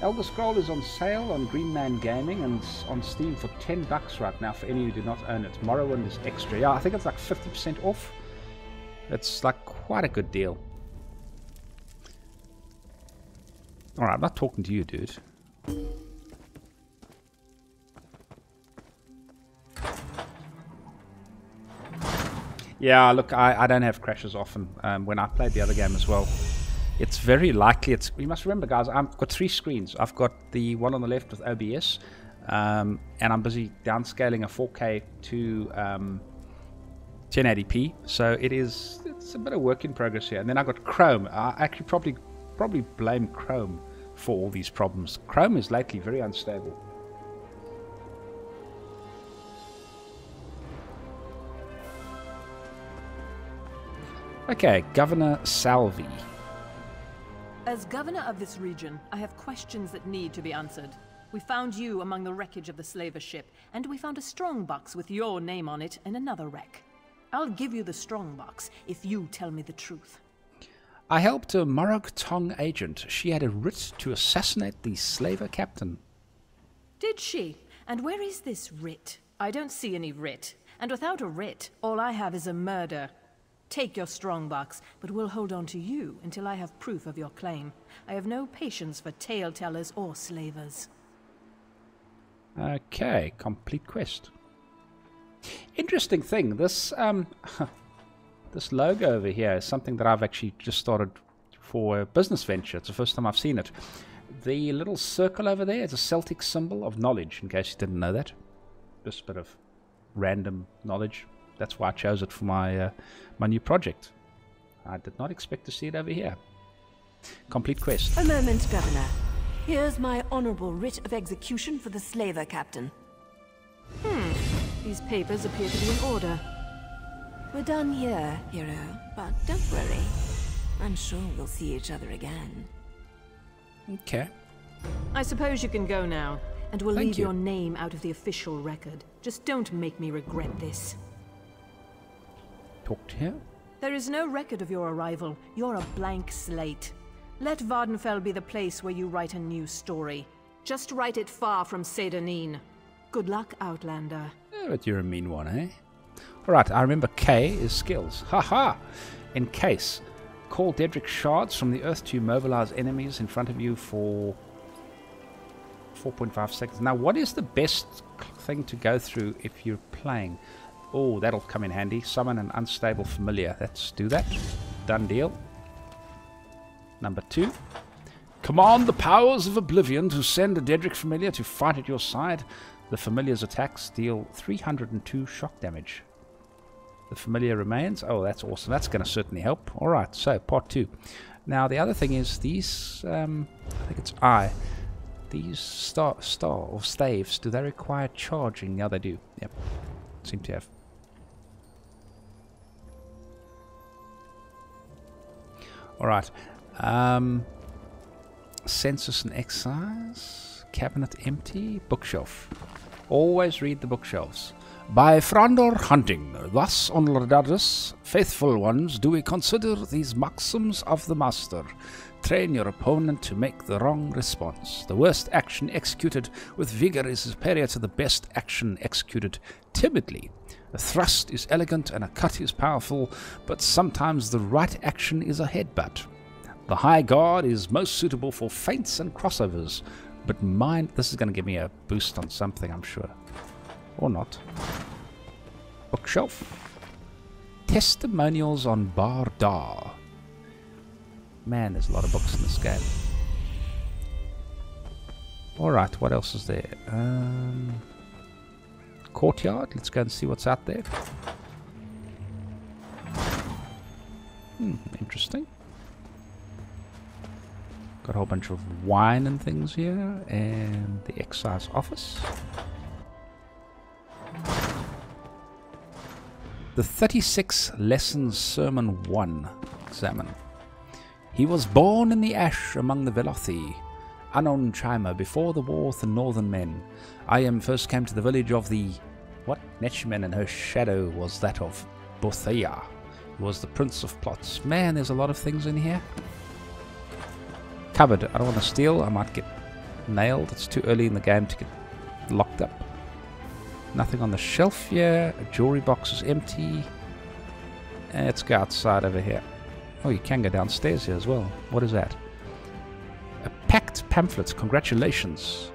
Speaker 1: Elder Scroll is on sale on Green Man Gaming and on Steam for $10 right now for any who do not own it. Morrowind is extra. Yeah, I think it's like 50% off. It's like quite a good deal. Alright, I'm not talking to you, dude. Yeah, look, I don't have crashes often. When I played the other game as well, it's very likely. You must remember, guys, I've got 3 screens. I've got the one on the left with OBS, and I'm busy downscaling a 4K to 1080p. So it's a bit of work in progress here. And then I've got Chrome. I actually probably blame Chrome for all these problems. Chrome is lately very unstable. Okay, Governor Salvi.
Speaker 11: As governor of this region, I have questions that need to be answered. We found you among the wreckage of the slaver ship, and we found a strongbox with your name on it in another wreck. I'll give you the strongbox if you tell me the truth.
Speaker 1: I helped a Morag Tong agent. She had a writ to assassinate the slaver captain.
Speaker 11: Did she? And where is this writ? I don't see any writ. And without a writ, all I have is a murder. Take your strongbox, but we'll hold on to you until I have proof of your claim. I have no patience for tale-tellers or slavers.
Speaker 1: Okay, complete quest. Interesting thing, this this logo over here is something that I've actually just started for a business venture. It's the first time I've seen it. The little circle over there is a Celtic symbol of knowledge, in case you didn't know that. Just a bit of random knowledge. That's why I chose it for my my new project. I did not expect to see it over here. Complete quest.
Speaker 3: A moment, Governor. Here's my honorable writ of execution for the slaver captain.
Speaker 11: These papers appear to be in order.
Speaker 3: We're done here, hero. But don't worry. I'm sure we'll see each other again.
Speaker 1: Okay.
Speaker 11: I suppose you can go now, and we'll
Speaker 1: Thank
Speaker 11: leave
Speaker 1: you.
Speaker 11: your name out of the official record. Just don't make me regret this.
Speaker 1: Talk to her.
Speaker 11: There is no record of your arrival. You're a blank slate. Let Vardenfell be the place where you write a new story. Just write it far from Sedanin. Good luck, Outlander.
Speaker 1: But you're a mean one, eh? Alright, I remember K is skills. Haha! In case, call Dedrick shards from the earth to mobilize enemies in front of you for 4.5 seconds. Now, what is the best thing to go through if you're playing? Oh, that'll come in handy. Summon an unstable familiar. Let's do that. Done deal. Number 2. Command the powers of Oblivion to send a Dedrick familiar to fight at your side. The familiar's attacks deal 302 shock damage. The familiar remains. Oh, that's awesome. That's going to certainly help. Alright, so part 2. Now, the other thing is these, I think it's I. These star or staves, do they require charging? Yeah, they do. Yep. Seem to have. Alright. Census and excise. Cabinet empty. Bookshelf. Always read the bookshelves. By Frandor hunting, thus on Lordadus, faithful ones, do we consider these maxims of the master. Train your opponent to make the wrong response. The worst action executed with vigor is superior to the best action executed timidly. A thrust is elegant and a cut is powerful, but sometimes the right action is a headbutt. The high guard is most suitable for feints and crossovers, but mine, this is going to give me a boost on something, I'm sure. Or not. Bookshelf. Testimonials on Bardar. Man, there's a lot of books in this game. Alright, what else is there? Courtyard. Let's go and see what's out there. Interesting. Got a whole bunch of wine and things here. And the excise office. The 36 Lessons Sermon 1. Examine. He was born in the ash among the Velothi, unknown chimer before the war with the northern men. I first came to the village of the Netchman, and her shadow was that of Bothea, who was the prince of plots. Man, there's a lot of things in here. Cupboard. I don't want to steal. I might get nailed. It's too early in the game to get locked up. Nothing on the shelf here. A jewelry box is empty. Let's go outside over here. Oh, you can go downstairs here as well. What is that? A packed pamphlet. Congratulations.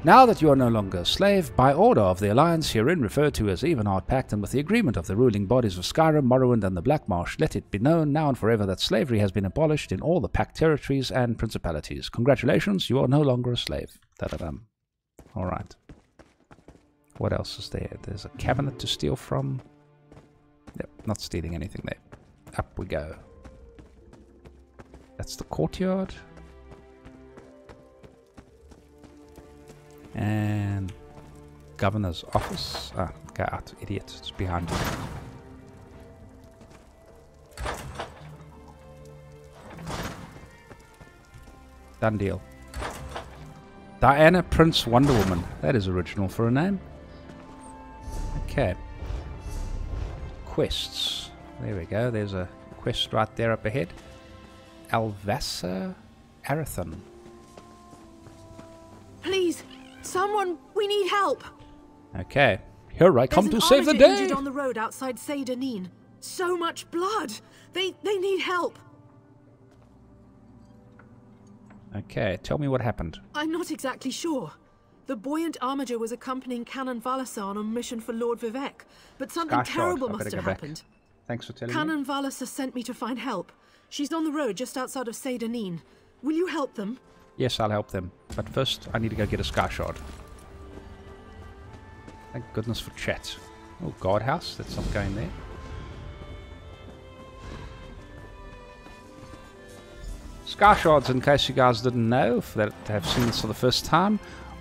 Speaker 1: Now that you are no longer a slave, by order of the Alliance herein referred to as Evenheart Pact, and with the agreement of the ruling bodies of Skyrim, Morrowind, and the Black Marsh, let it be known now and forever that slavery has been abolished in all the Pact territories and principalities. Congratulations, you are no longer a slave. Da-da-dum. Alright. What else is there? There's a cabinet to steal from. Yep, not stealing anything there. Up we go. That's the courtyard. And governor's office. Ah, go out, idiot. It's behind you. Done deal. Diana Prince Wonder Woman. That is original for a name. Okay. Quests. There we go. There's a quest right there up ahead. Alvassa Arathon.
Speaker 11: Please, someone, we need help.
Speaker 1: Okay. Here I come to save the day.
Speaker 11: Injured on the road outside Seyda-Neen. So much blood. They need help.
Speaker 1: Okay, tell me what happened.
Speaker 11: I'm not exactly sure. The buoyant armiger was accompanying Canon Valasa on a mission for Lord Vivek, but something terrible must have happened.
Speaker 1: Thanks for telling me.
Speaker 11: Canon Valasa sent me to find help. She's on the road just outside of Seyda-Neen. Will you help them?
Speaker 1: Yes, I'll help them. But first, I need to go get a Sky Shard. Thank goodness for chat. Oh, guardhouse. That's not going there. Sky Shards, in case you guys didn't know, that have seen this for the first time,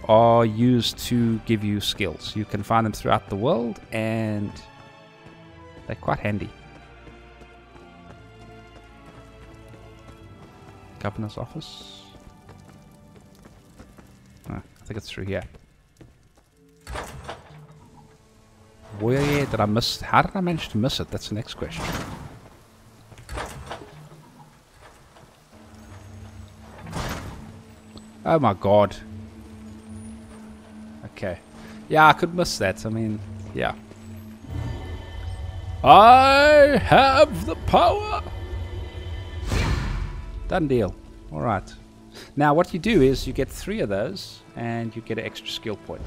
Speaker 1: are used to give you skills. You can find them throughout the world, and they're quite handy. Governor's office. Oh, I think it's through here. Where did I miss? How did I manage to miss it? That's the next question. Oh my god. Okay. Yeah, I could miss that. I mean, yeah. I have the power. Done deal. Alright. Now what you do is you get 3 of those and you get an extra skill point.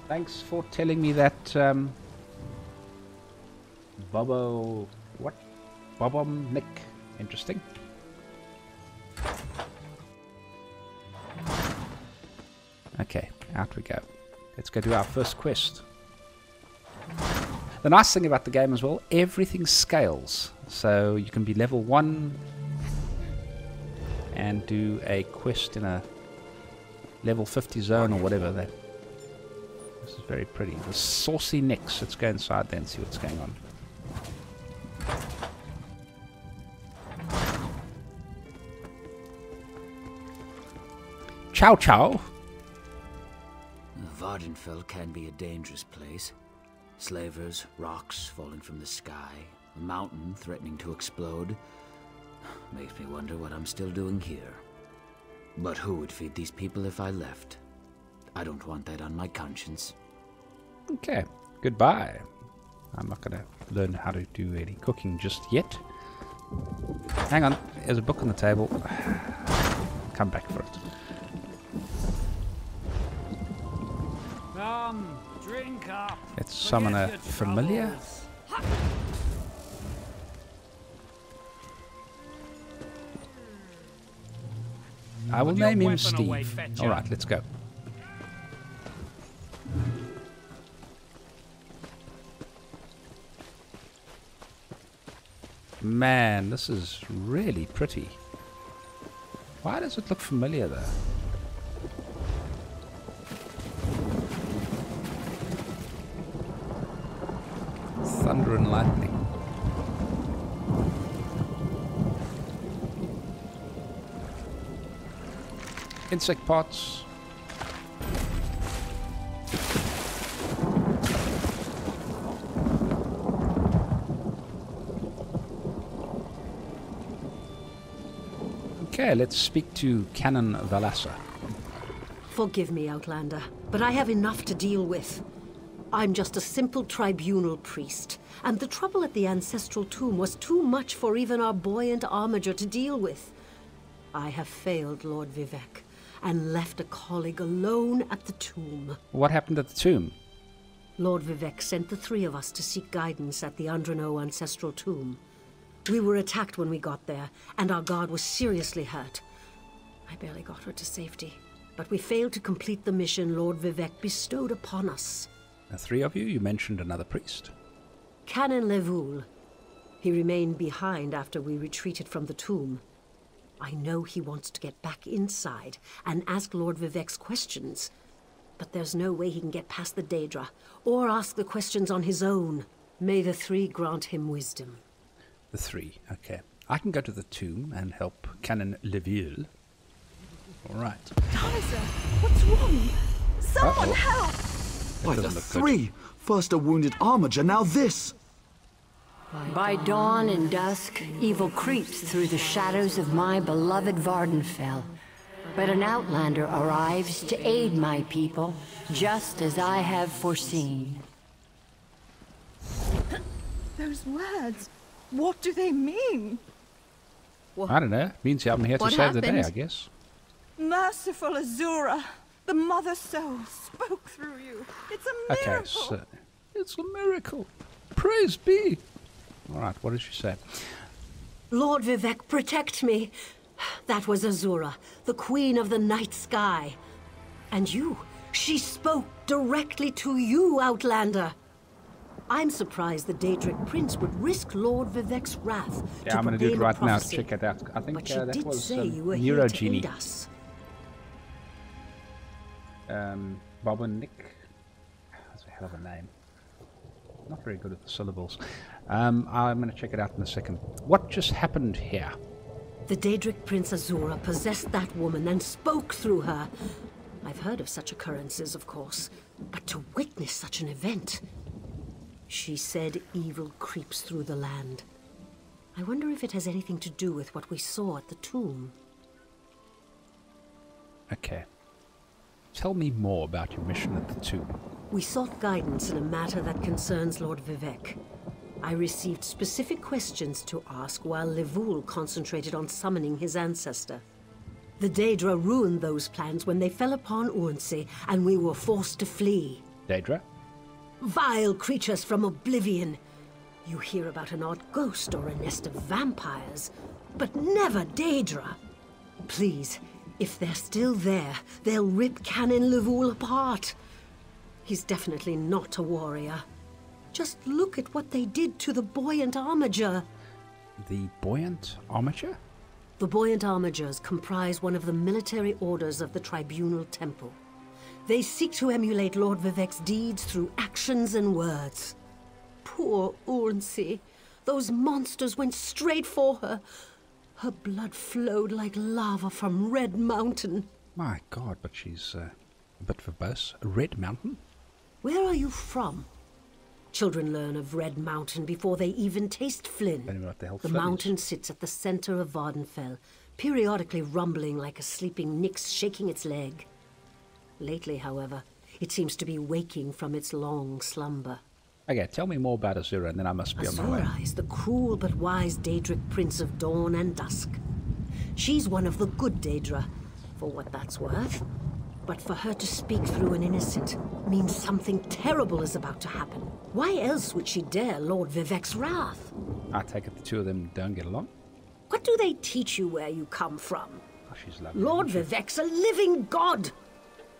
Speaker 1: Thanks for telling me that Bobomnik. Interesting. Okay, out we go. Let's go do our first quest. The nice thing about the game as well, everything scales. So you can be level 1 and do a quest in a level 50 zone or whatever. This is very pretty. The Saucy Nix. Let's go inside there and see what's going on. Chow chow.
Speaker 12: Vardenfell can be a dangerous place. Slavers, rocks falling from the sky, a mountain threatening to explode. Makes me wonder what I'm still doing here. But who would feed these people if I left? I don't want that on my conscience.
Speaker 1: Okay, goodbye. I'm not going to learn how to do any cooking just yet. Hang on, there's a book on the table. Come back for it.
Speaker 13: Come, drink up.
Speaker 1: Let's summon a familiar. I will name him Steve. Alright, let's go. Man, this is really pretty. Why does it look familiar though? Thunder and lightning. Insect parts. Okay, let's speak to Canon Valassa.
Speaker 14: Forgive me, Outlander, but I have enough to deal with. I'm just a simple tribunal priest, and the trouble at the ancestral tomb was too much for even our buoyant armiger to deal with. I have failed Lord Vivek, and left a colleague alone at the tomb.
Speaker 1: What happened at the tomb?
Speaker 14: Lord Vivek sent the three of us to seek guidance at the Andrano ancestral tomb. We were attacked when we got there, and our guard was seriously hurt. I barely got her to safety, but we failed to complete the mission Lord Vivek bestowed upon us.
Speaker 1: The three of you? You mentioned another priest.
Speaker 14: Canon Levoul. He remained behind after we retreated from the tomb. I know he wants to get back inside and ask Lord Vivek's questions, but there's no way he can get past the Daedra, or ask the questions on his own. May the three grant him wisdom.
Speaker 1: The three, okay. I can go to the tomb and help Canon Levoul. Alright.
Speaker 15: Sennheiser, what's wrong? Someone help!
Speaker 16: By the three! First a wounded armiger, now this!
Speaker 17: By dawn and dusk, evil creeps through the shadows of my beloved Vardenfell. But an outlander arrives to aid my people, just as I have foreseen.
Speaker 15: Those words, what do they mean?
Speaker 1: I don't know. Means I'm here to save the day, I guess.
Speaker 15: Merciful Azura, the Mother Soul spoke through you. It's a miracle.
Speaker 1: Okay, so it's a miracle. Praise be. All right, what did she say?
Speaker 14: Lord Vivek, protect me. That was Azura, the queen of the night sky. And you, she spoke directly to you, Outlander. I'm surprised the Daedric Prince would risk Lord Vivek's wrath.
Speaker 1: Yeah, I'm going to do it right now to check it out. I think that was Neurogenie. Bob and Nick. That's a hell of a name. Not very good at the syllables. I'm going to check it out in a second. What just happened here?
Speaker 14: The Daedric Prince Azura possessed that woman and spoke through her. I've heard of such occurrences, of course, but to witness such an event... She said evil creeps through the land. I wonder if it has anything to do with what we saw at the tomb.
Speaker 1: Okay. Tell me more about your mission at the tomb.
Speaker 14: We sought guidance in a matter that concerns Lord Vivek. I received specific questions to ask while Levoul concentrated on summoning his ancestor. The Daedra ruined those plans when they fell upon Urnsey, and we were forced to flee.
Speaker 1: Daedra?
Speaker 14: Vile creatures from oblivion. You hear about an odd ghost or a nest of vampires, but never Daedra. Please, if they're still there, they'll rip Canon Levoul apart. He's definitely not a warrior. Just look at what they did to the buoyant armiger.
Speaker 1: The buoyant armiger?
Speaker 14: The buoyant armigers comprise one of the military orders of the Tribunal Temple. They seek to emulate Lord Vivek's deeds through actions and words. Poor Urnsey. Those monsters went straight for her. Her blood flowed like lava from Red Mountain.
Speaker 1: My God, but she's a bit verbose. Red Mountain?
Speaker 14: Where are you from? Children learn of Red Mountain before they even taste Flynn. The mountain sits at the center of Vardenfell, periodically rumbling like a sleeping Nyx shaking its leg. Lately, however, it seems to be waking from its long slumber.
Speaker 1: Okay, tell me more about Azura, and then I must be on my way.
Speaker 14: Azura is the cruel but wise Daedric Prince of Dawn and Dusk. She's one of the good Daedra, for what that's worth. But for her to speak through an innocent means something terrible is about to happen. Why else would she dare Lord Vivek's wrath?
Speaker 1: I take it the two of them don't get along?
Speaker 14: What do they teach you where you come from?
Speaker 1: Oh, she's lovely.
Speaker 14: Lord Vivek's a living god!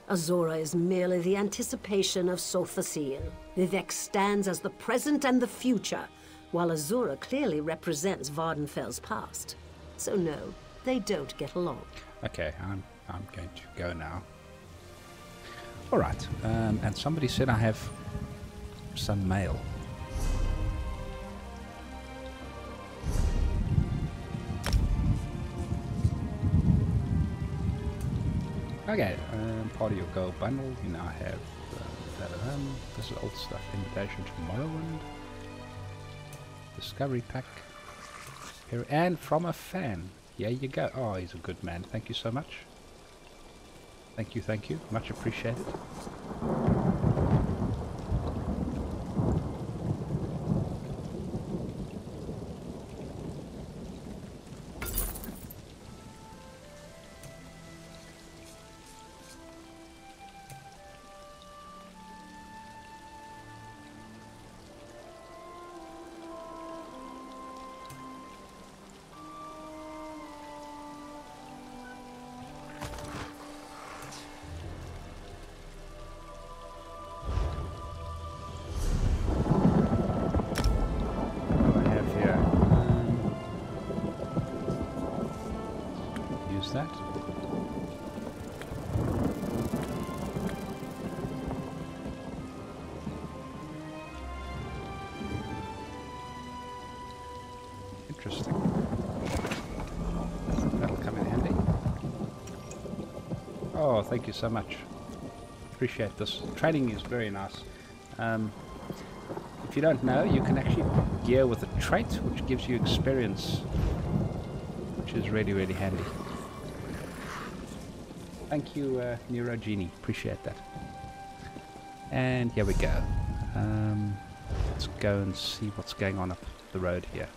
Speaker 14: Azura is merely the anticipation of Sophaciel. Vivek stands as the present and the future, while Azura clearly represents Vardenfell's past. So no, they don't get along.
Speaker 1: Okay, I'm going to go now. All right, and somebody said I have some mail. Okay, part of your gold bundle. You now have this is old stuff. Invitation to Morrowind. Discovery pack. Here, and from a fan. Here you go. Oh, he's a good man. Thank you so much. Thank you, thank you. Much appreciated. That. Interesting. That'll come in handy. Oh, thank you so much. Appreciate this. Training is very nice. If you don't know, you can actually gear with a trait, which gives you experience, which is really, really handy. Thank you, Neuro Genie. Appreciate that. And here we go. Let's go and see what's going on up the road here.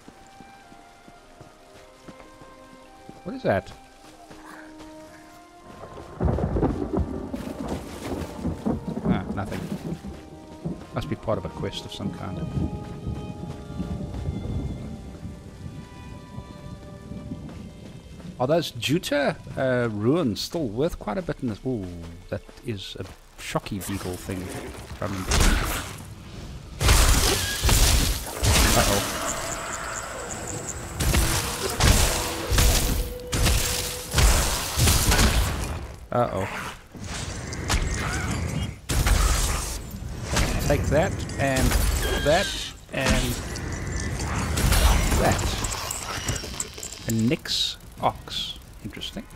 Speaker 1: What is that? Ah, nothing. Must be part of a quest of some kind. Are those Juta ruins still worth quite a bit in this? Ooh, that is a shocky beagle thing. From uh-oh. Uh-oh. Take that, and that, and that. And Nix Ox. Interesting.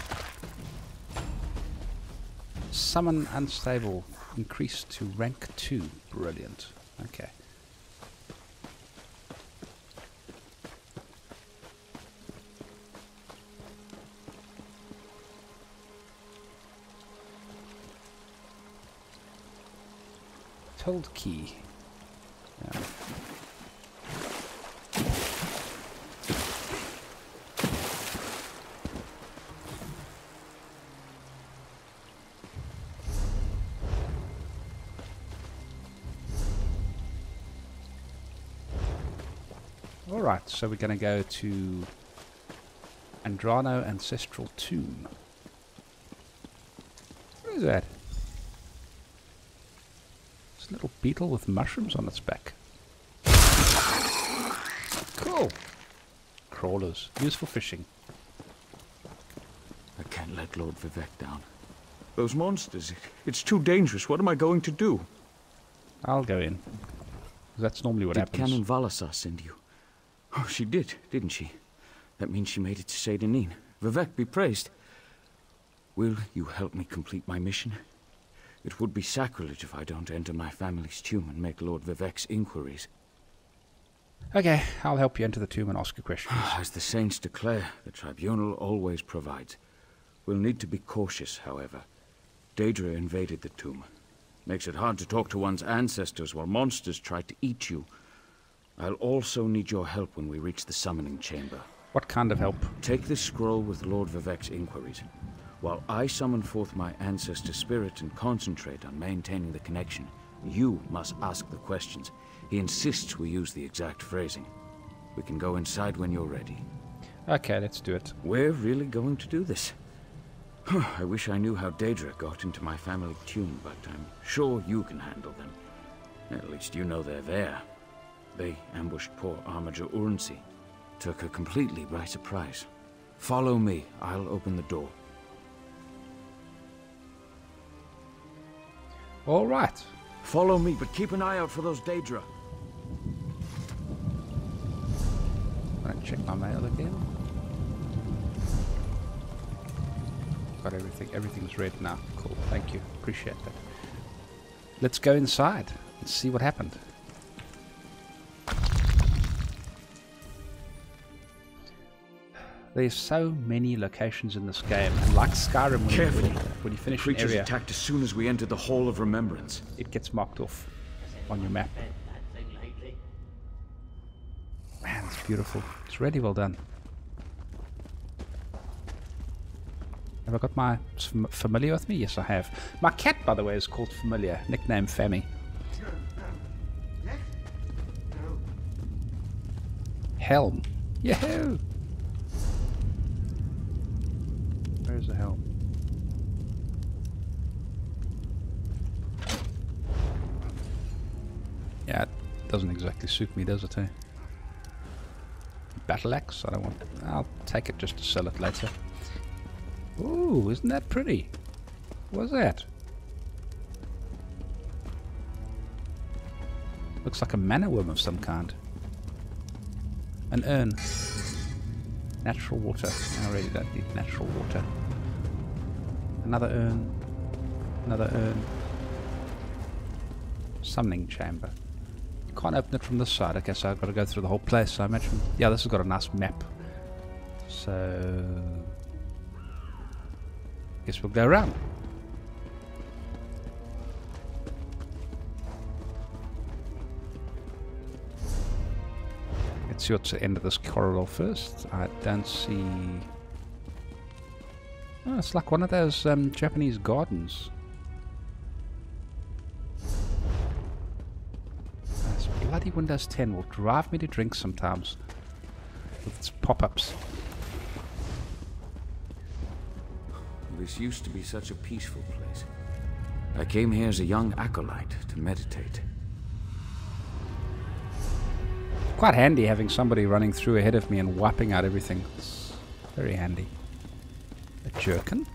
Speaker 1: Summon unstable. Increased to rank 2. Brilliant. Okay. Tilde key. Yeah. Alright, so we're going to go to Andrano Ancestral Tomb. What is that? It's a little beetle with mushrooms on its back. Cool. Crawlers. Used for fishing.
Speaker 16: I can't let Lord Vivek down. Those monsters, it's too dangerous. What am I going to do?
Speaker 1: I'll go in. That's normally what happens.
Speaker 16: Did Canon Valasar send you? Oh, she did, didn't she? That means she made it to Sedanin. Vivek be praised. Will you help me complete my mission? It would be sacrilege if I don't enter my family's tomb and make Lord Vivek's inquiries.
Speaker 1: Okay, I'll help you enter the tomb and ask you questions.
Speaker 16: As the saints declare, the tribunal always provides. We'll need to be cautious, however. Daedra invaded the tomb. Makes it hard to talk to one's ancestors while monsters try to eat you. I'll also need your help when we reach the summoning chamber.
Speaker 1: What kind of help?
Speaker 16: Take this scroll with Lord Vivek's inquiries. While I summon forth my ancestor spirit and concentrate on maintaining the connection, you must ask the questions. He insists we use the exact phrasing. We can go inside when you're ready.
Speaker 1: Okay, let's do it.
Speaker 16: We're really going to do this. I wish I knew how Daedra got into my family tomb, but I'm sure you can handle them. At least you know they're there. They ambushed poor Armiger Urnsi. Took her completely by surprise. Follow me. I'll open the door.
Speaker 1: All right.
Speaker 16: Follow me, but keep an eye out for those Daedra.
Speaker 1: I'm gonna check my mail again. got everything. Everything's red now. Cool. Thank you. Appreciate that. Let's go inside and see what happened. There's so many locations in this game, and like Skyrim, when you finish an area,
Speaker 16: attacked as soon as we entered the Hall of Remembrance.
Speaker 1: It gets marked off on your map. Man, it's beautiful. It's really well done. Have I got my Familiar with me? Yes, I have. My cat, by the way, is called Familiar, nickname Fammy. Helm. Yahoo! Where's the helm? Yeah, it doesn't exactly suit me, does it, eh? Battle axe? I don't want it. I'll take it just to sell it later. Ooh, isn't that pretty? What's that? Looks like a mana worm of some kind. An urn. Natural water. I really don't need natural water. Another urn. Another urn. Summoning chamber. You can't open it from this side. Okay, so I've got to go through the whole place. So I imagine... Yeah, this has got a nice map. So... guess we'll go around. Let's see what's the end of this corridor first. I don't see... Oh, it's like one of those Japanese gardens. This bloody Windows 10 will drive me to drink sometimes with its pop-ups.
Speaker 16: This used to be such a peaceful place. I came here as a young acolyte to meditate.
Speaker 1: Quite handy having somebody running through ahead of me and wiping out everything. It's very handy. A jerkin?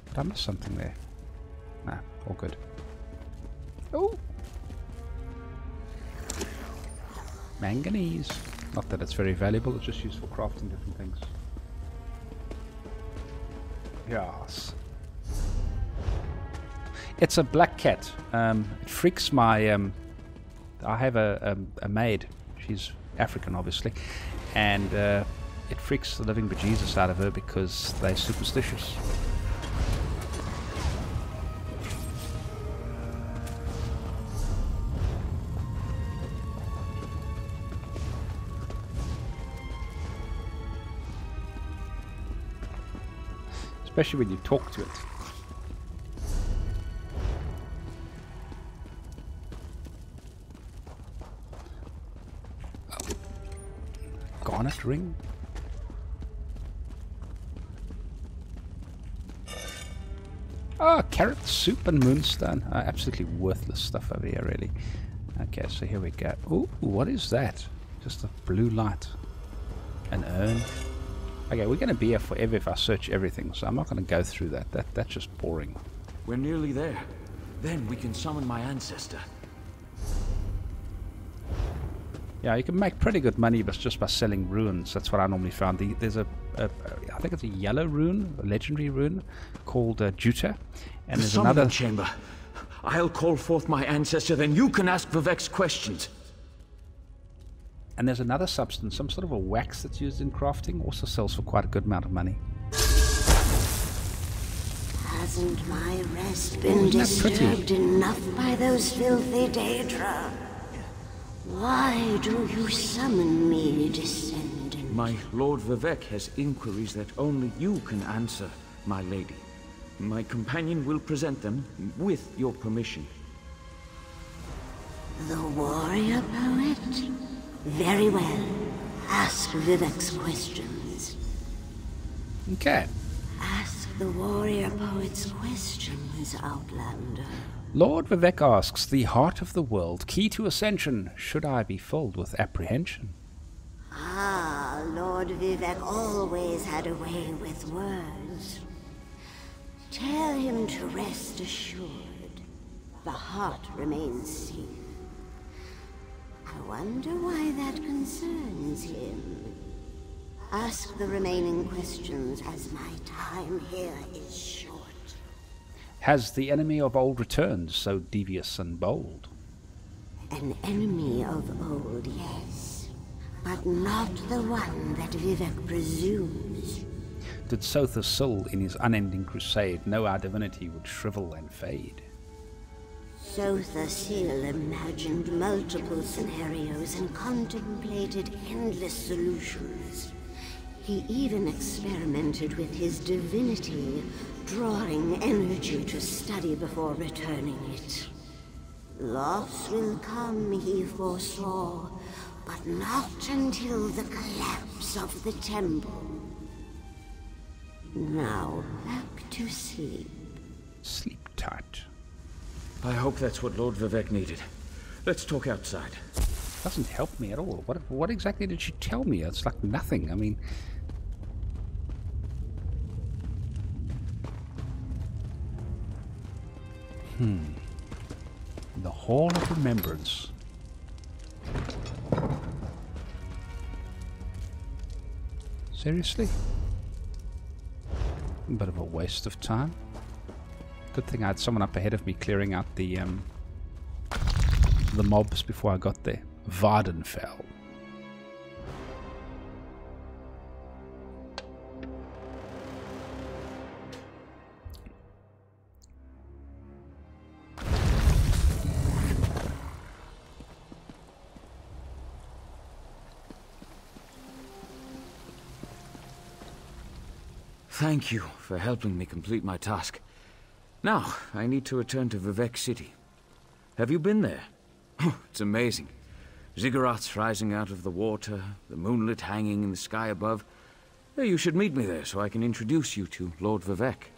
Speaker 1: Did I miss something there? Nah, all good. Oh! Manganese. Not that it's very valuable, it's just used for crafting different things. Yes. It's a black cat. It freaks my... I have a maid. She's African, obviously. And it freaks the living bejesus out of her because they're superstitious. Especially when you talk to it. Garnet ring? Oh, carrot soup and moonstone. Absolutely worthless stuff over here, really. Okay, so here we go. Ooh, what is that? Just a blue light. An urn. Okay, we're going to be here forever if I search everything, so I'm not going to go through that. That's just boring.
Speaker 16: We're nearly there. Then we can summon my ancestor.
Speaker 1: Yeah, you can make pretty good money just by selling runes. That's what I normally found. There's I think it's a yellow rune, a legendary rune, called Juta. And there's another
Speaker 16: chamber. I'll call forth my ancestor, then you can ask Vivek's questions.
Speaker 1: And there's another substance, some sort of a wax that's used in crafting, also sells for quite a good amount of money.
Speaker 18: Hasn't my rest been disturbed enough by those filthy Daedra? Why do you summon me, descendant?
Speaker 16: My Lord Vivek has inquiries that only you can answer, my lady. My companion will present them with your permission.
Speaker 18: The warrior poet? Very well. Ask Vivek's questions.
Speaker 1: Okay.
Speaker 18: Ask the warrior poet's questions, Outlander.
Speaker 1: Lord Vivek asks, the heart of the world, key to ascension, should I be filled with apprehension?
Speaker 18: Ah, Lord Vivek always had a way with words. Tell him to rest assured. The heart remains safe. I wonder why that concerns him. Ask the remaining questions, as my time here is short.
Speaker 1: Has the enemy of old returned, so devious and bold?
Speaker 18: An enemy of old, yes, but not the one that Vivek presumes.
Speaker 1: Did Sotha Sil, in his unending crusade, know our divinity would shrivel and fade?
Speaker 18: Sotha Sil imagined multiple scenarios and contemplated endless solutions. He even experimented with his divinity, drawing energy to study before returning it. Loss will come, he foresaw, but not until the collapse of the temple. Now, back to sleep.
Speaker 1: Sleep tight.
Speaker 16: I hope that's what Lord Vivek needed. Let's talk outside.
Speaker 1: Doesn't help me at all. What exactly did she tell me? It's like nothing. I mean... The Hall of Remembrance. Seriously? A bit of a waste of time. Good thing I had someone up ahead of me clearing out the mobs before I got there. Vardenfell.
Speaker 16: Thank you for helping me complete my task. Now, I need to return to Vivek City. Have you been there? Oh, it's amazing. Ziggurats rising out of the water, the moonlit hanging in the sky above. You should meet me there so I can introduce you to Lord Vivek.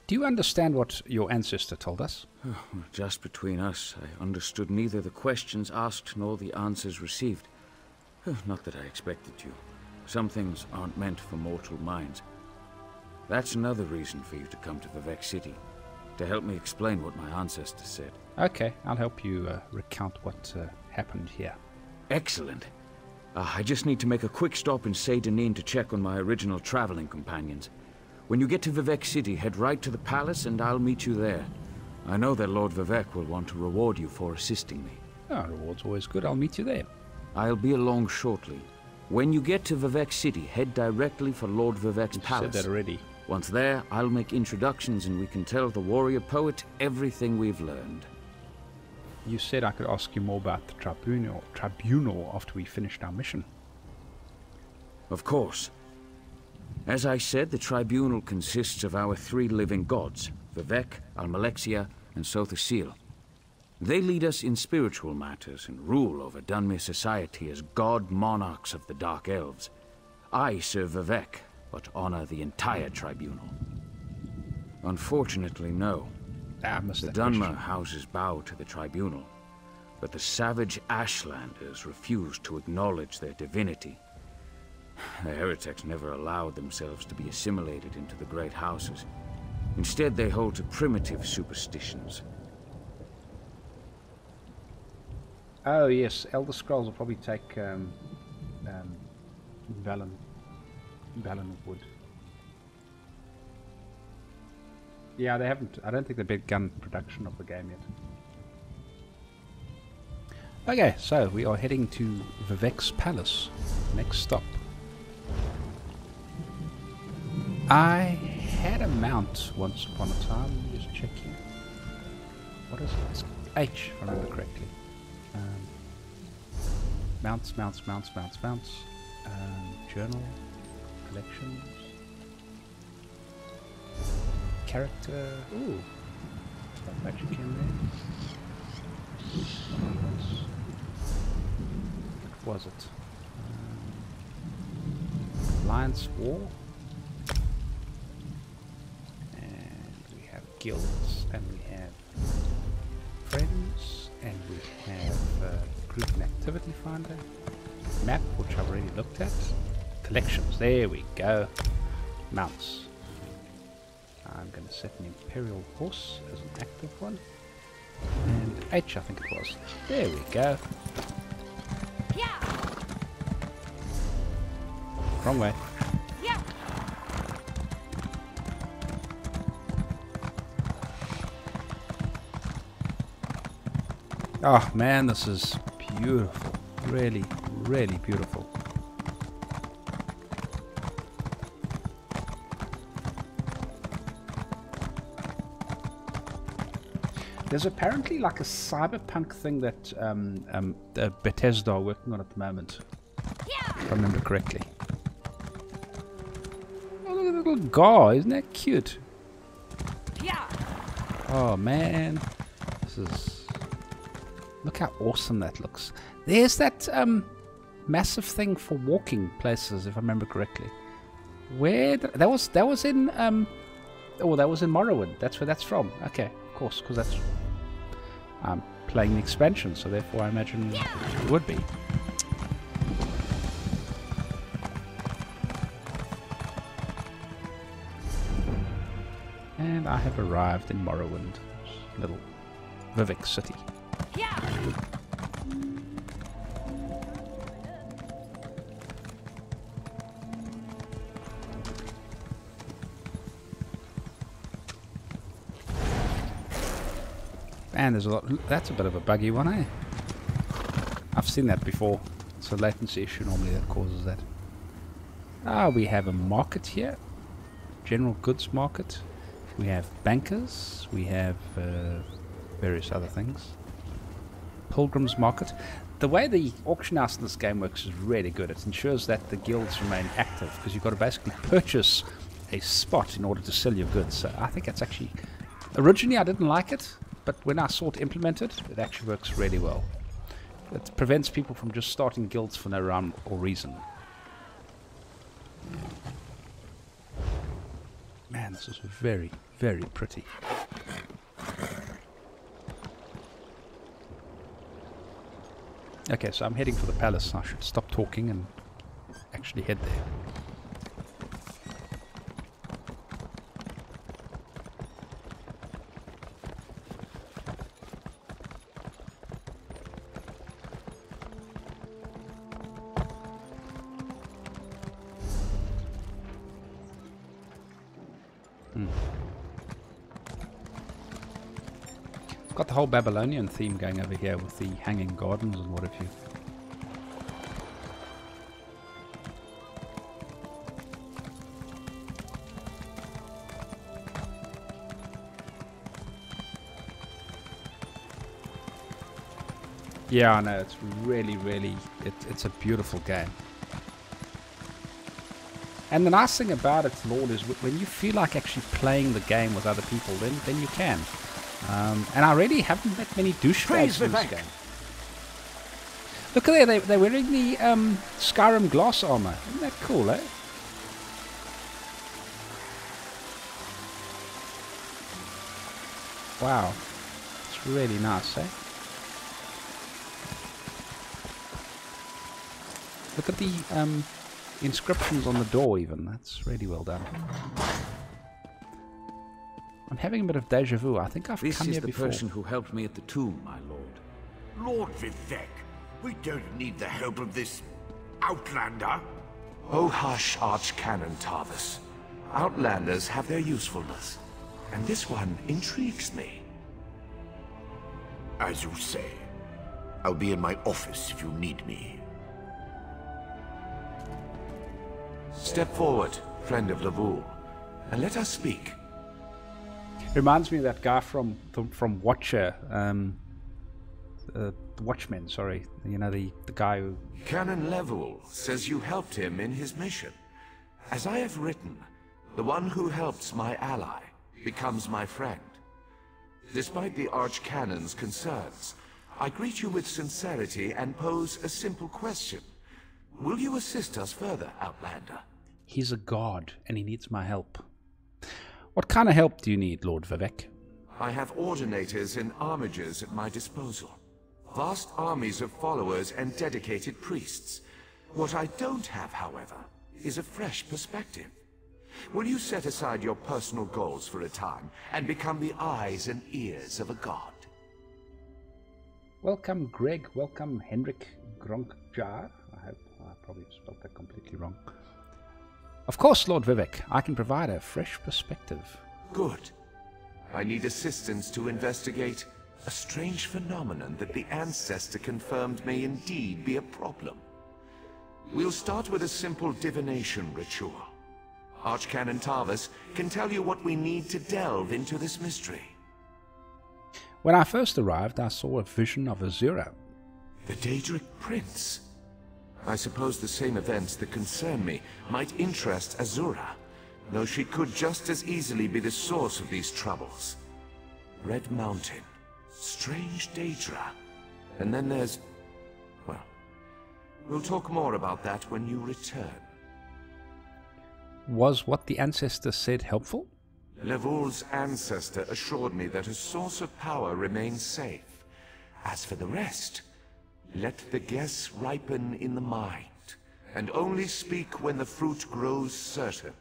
Speaker 1: Do you understand what your ancestor told us?
Speaker 16: Just between us, I understood neither the questions asked nor the answers received. Not that I expected you. Some things aren't meant for mortal minds. That's another reason for you to come to Vivek City, to help me explain what my ancestors said.
Speaker 1: Okay, I'll help you recount what happened here.
Speaker 16: Excellent. I just need to make a quick stop in Seydanin to check on my original traveling companions. When you get to Vivek City, head right to the palace and I'll meet you there. I know that Lord Vivek will want to reward you for assisting me.
Speaker 1: Oh, reward's always good. I'll meet you there.
Speaker 16: I'll be along shortly. When you get to Vivek City, head directly for Lord Vivek's palace.
Speaker 1: Said that already.
Speaker 16: Once there, I'll make introductions and we can tell the warrior poet everything we've learned.
Speaker 1: You said I could ask you more about the tribunal after we finished our mission.
Speaker 16: Of course. As I said, the tribunal consists of our 3 living gods, Vivek, Almalexia, and Sotha Sil. They lead us in spiritual matters and rule over Dunmere society as god monarchs of the Dark Elves. I serve Vivek, but honor the entire tribunal. Unfortunately, no. The Dunmer houses bow to the tribunal, but the savage Ashlanders refuse to acknowledge their divinity. The heretics never allowed themselves to be assimilated into the great houses. Instead, they hold to primitive superstitions.
Speaker 1: Oh yes, Elder Scrolls will probably take Valen Wood. Yeah, they haven't. I don't think they've begun production of the game yet. Okay, so we are heading to Vivek's palace. Next stop. I had a mount once upon a time. Let me just check here. What is it? It's H, if I remember correctly. Mounts. Journal. Collections. Character. Ooh. Stuff magic in there. What was it? Alliance War. And we have guilds. And we have friends. And we have group and activity finder. Map, which I've already looked at. Collections. There we go. Mounts. I'm going to set an Imperial Horse as an active one. And H, I think it was. There we go. Wrong way.
Speaker 15: Yeah.
Speaker 1: Oh man, this is beautiful. Really, really beautiful. There's apparently like a cyberpunk thing that Bethesda are working on at the moment, if I remember correctly. Oh, look at the little guy, isn't that cute?
Speaker 15: Yeah.
Speaker 1: Oh man, this is... Look how awesome that looks. There's that massive thing for walking places, if I remember correctly. Where that was in oh, that was in Morrowind. That's where that's from. Okay, of course, because that's playing the expansion, so therefore I imagine it would be. And I have arrived in Morrowind, little Vivek city.
Speaker 15: Yeah.
Speaker 1: And there's a lot. That's a bit of a buggy one, eh? I've seen that before. It's a latency issue normally that causes that. Ah, we have a market here. General goods market. We have bankers. We have various other things. Pilgrims market. The way the auction house in this game works is really good. It ensures that the guilds remain active because you've got to basically purchase a spot in order to sell your goods. So I think that's actually... Originally I didn't like it, but when I saw it implemented, it actually works really well. It prevents people from just starting guilds for no rhyme or reason. Man, this is very, very pretty. Okay, so I'm heading for the palace. I should stop talking and actually head there. Got the whole Babylonian theme going over here with the hanging gardens and what have you. Yeah, I know, it's really, really, it's a beautiful game. And the nice thing about it, Lord, is when you feel like actually playing the game with other people, then you can. And I really haven't met many douchebags in this game. Look at there, they're wearing the Skyrim glass armor. Isn't that cool, eh? Wow. It's really nice, eh? Look at the inscriptions on the door even. That's really well done. I'm having a bit of deja vu. I think I've come here before. This is the
Speaker 16: person who helped me at the tomb, my lord.
Speaker 7: Lord Vivek, we don't need the help of this outlander.
Speaker 6: Oh hush, Archcanon Tarvis. Outlanders have their usefulness, and this one intrigues me.
Speaker 7: As you say. I'll be in my office if you need me.
Speaker 6: Step forward, friend of Lavul, and let us speak.
Speaker 1: Reminds me of that guy from Watcher, the Watchmen, sorry. You know, the guy who...
Speaker 6: Canon Level says you helped him in his mission. As I have written, the one who helps my ally becomes my friend. Despite the Archcanon's concerns, I greet you with sincerity and pose a simple question. Will you assist us further, Outlander?
Speaker 1: He's a god, and he needs my help. What kind of help do you need, Lord Vivek?
Speaker 6: I have ordinators and armigers at my disposal. Vast armies of followers and dedicated priests. What I don't have, however, is a fresh perspective. Will you set aside your personal goals for a time and become the eyes and ears of a god?
Speaker 1: Welcome, Greg. Welcome, Henrik Gronkjar. I hope I probably spelled that completely wrong. Of course, Lord Vivek. I can provide a fresh perspective.
Speaker 6: Good. I need assistance to investigate a strange phenomenon that the Ancestor confirmed may indeed be a problem. We'll start with a simple divination ritual. Archcanon Tarvis can tell you what we need to delve into this mystery.
Speaker 1: When I first arrived, I saw a vision of Azura.
Speaker 6: The Daedric Prince. I suppose the same events that concern me might interest Azura, though she could just as easily be the source of these troubles. Red Mountain, strange Daedra, and then there's... well, we'll talk more about that when you return.
Speaker 1: Was what the Ancestor said helpful?
Speaker 6: Levoul's Ancestor assured me that a source of power remains safe. As for the rest, let the guess ripen in the mind, and only speak when the fruit grows certain.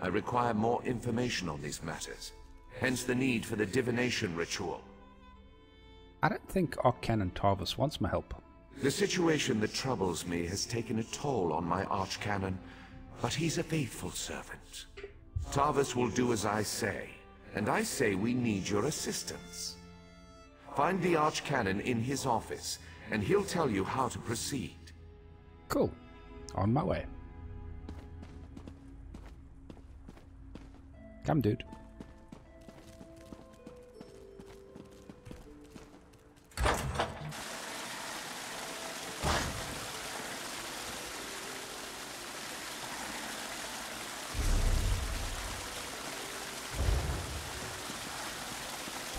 Speaker 6: I require more information on these matters, hence the need for the divination ritual.
Speaker 1: I don't think Archcanon Tarvis wants my help.
Speaker 6: The situation that troubles me has taken a toll on my Archcanon, but he's a faithful servant. Tarvis will do as I say, and I say we need your assistance. Find the Archcanon in his office, and he'll tell you how to proceed.
Speaker 1: Cool. On my way. Come, dude.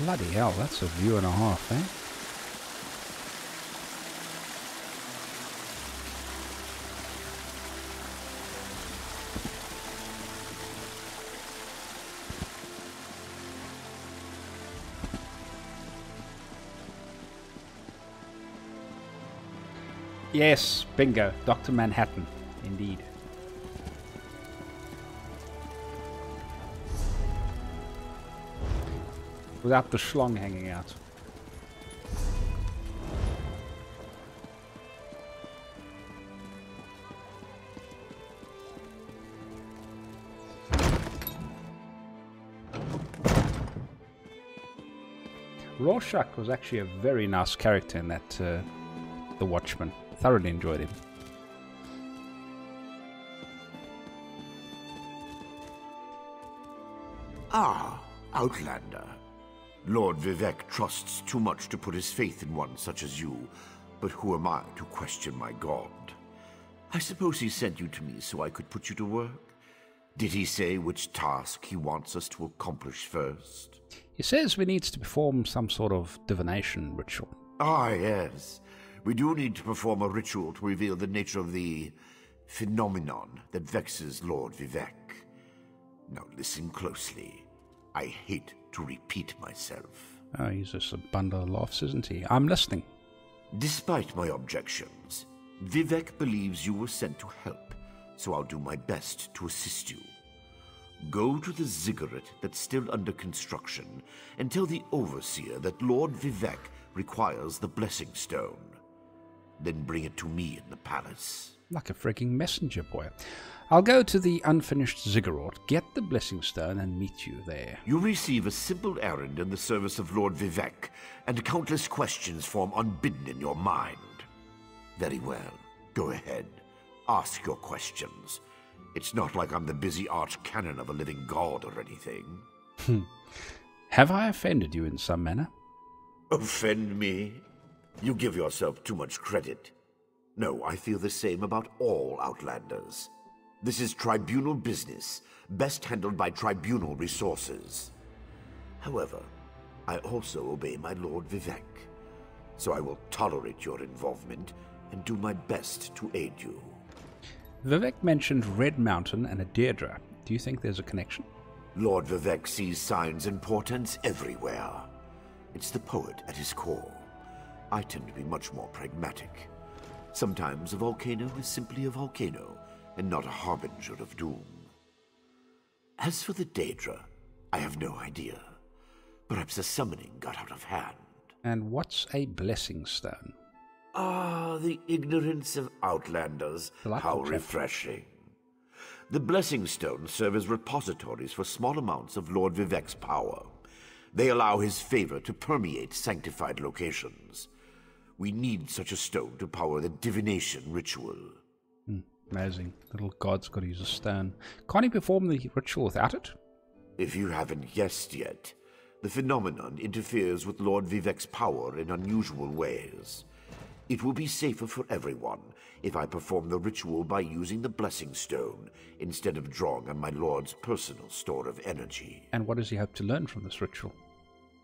Speaker 1: Bloody hell, that's a view and a half, eh? Yes, bingo. Dr. Manhattan, indeed. Without the schlong hanging out. Rorschach was actually a very nice character in that The Watchmen. Thoroughly enjoyed him.
Speaker 7: Ah, Outlander. Lord Vivek trusts too much to put his faith in one such as you, but who am I to question my god? I suppose he sent you to me so I could put you to work? Did he say which task he wants us to accomplish first?
Speaker 1: He says we need to perform some sort of divination ritual.
Speaker 7: Ah, yes. We do need to perform a ritual to reveal the nature of the phenomenon that vexes Lord Vivek. Now listen closely. I hate to repeat myself.
Speaker 1: Oh, he's just a bundle of laughs, isn't he? I'm listening.
Speaker 7: Despite my objections, Vivek believes you were sent to help, so I'll do my best to assist you. Go to the ziggurat that's still under construction and tell the overseer that Lord Vivek requires the blessing stone. Then bring it to me in the palace.
Speaker 1: Like a freaking messenger boy. I'll go to the unfinished ziggurat, get the blessing stone, and meet you there.
Speaker 7: You receive a simple errand in the service of Lord Vivek, and countless questions form unbidden in your mind. Very well. Go ahead. Ask your questions. It's not like I'm the busy archcanon of a living god or anything.
Speaker 1: Have I offended you in some manner?
Speaker 7: Offend me? You give yourself too much credit. No, I feel the same about all Outlanders. This is tribunal business, best handled by tribunal resources. However, I also obey my Lord Vivek, so I will tolerate your involvement and do my best to aid you.
Speaker 1: Vivek mentioned Red Mountain and a Deirdre. Do you think there's a connection?
Speaker 7: Lord Vivek sees signs and portents everywhere. It's the poet at his core. I tend to be much more pragmatic. Sometimes a volcano is simply a volcano, and not a harbinger of doom. As for the Daedra, I have no idea. Perhaps the summoning got out of hand.
Speaker 1: And what's a blessing stone?
Speaker 7: Ah, the ignorance of Outlanders.
Speaker 1: Delightful
Speaker 7: How
Speaker 1: trip.
Speaker 7: refreshing.
Speaker 19: The Blessing Stones serve as repositories for small amounts of Lord Vivek's power. They allow his favor to permeate sanctified locations. We need such a stone to power the divination ritual.
Speaker 1: Amazing. Little god's got to use a stone. Can't he perform the ritual without it?
Speaker 19: If you haven't guessed yet, the phenomenon interferes with Lord Vivek's power in unusual ways. It will be safer for everyone if I perform the ritual by using the Blessing Stone instead of drawing on my Lord's personal store of energy.
Speaker 1: And what does he hope to learn from this ritual?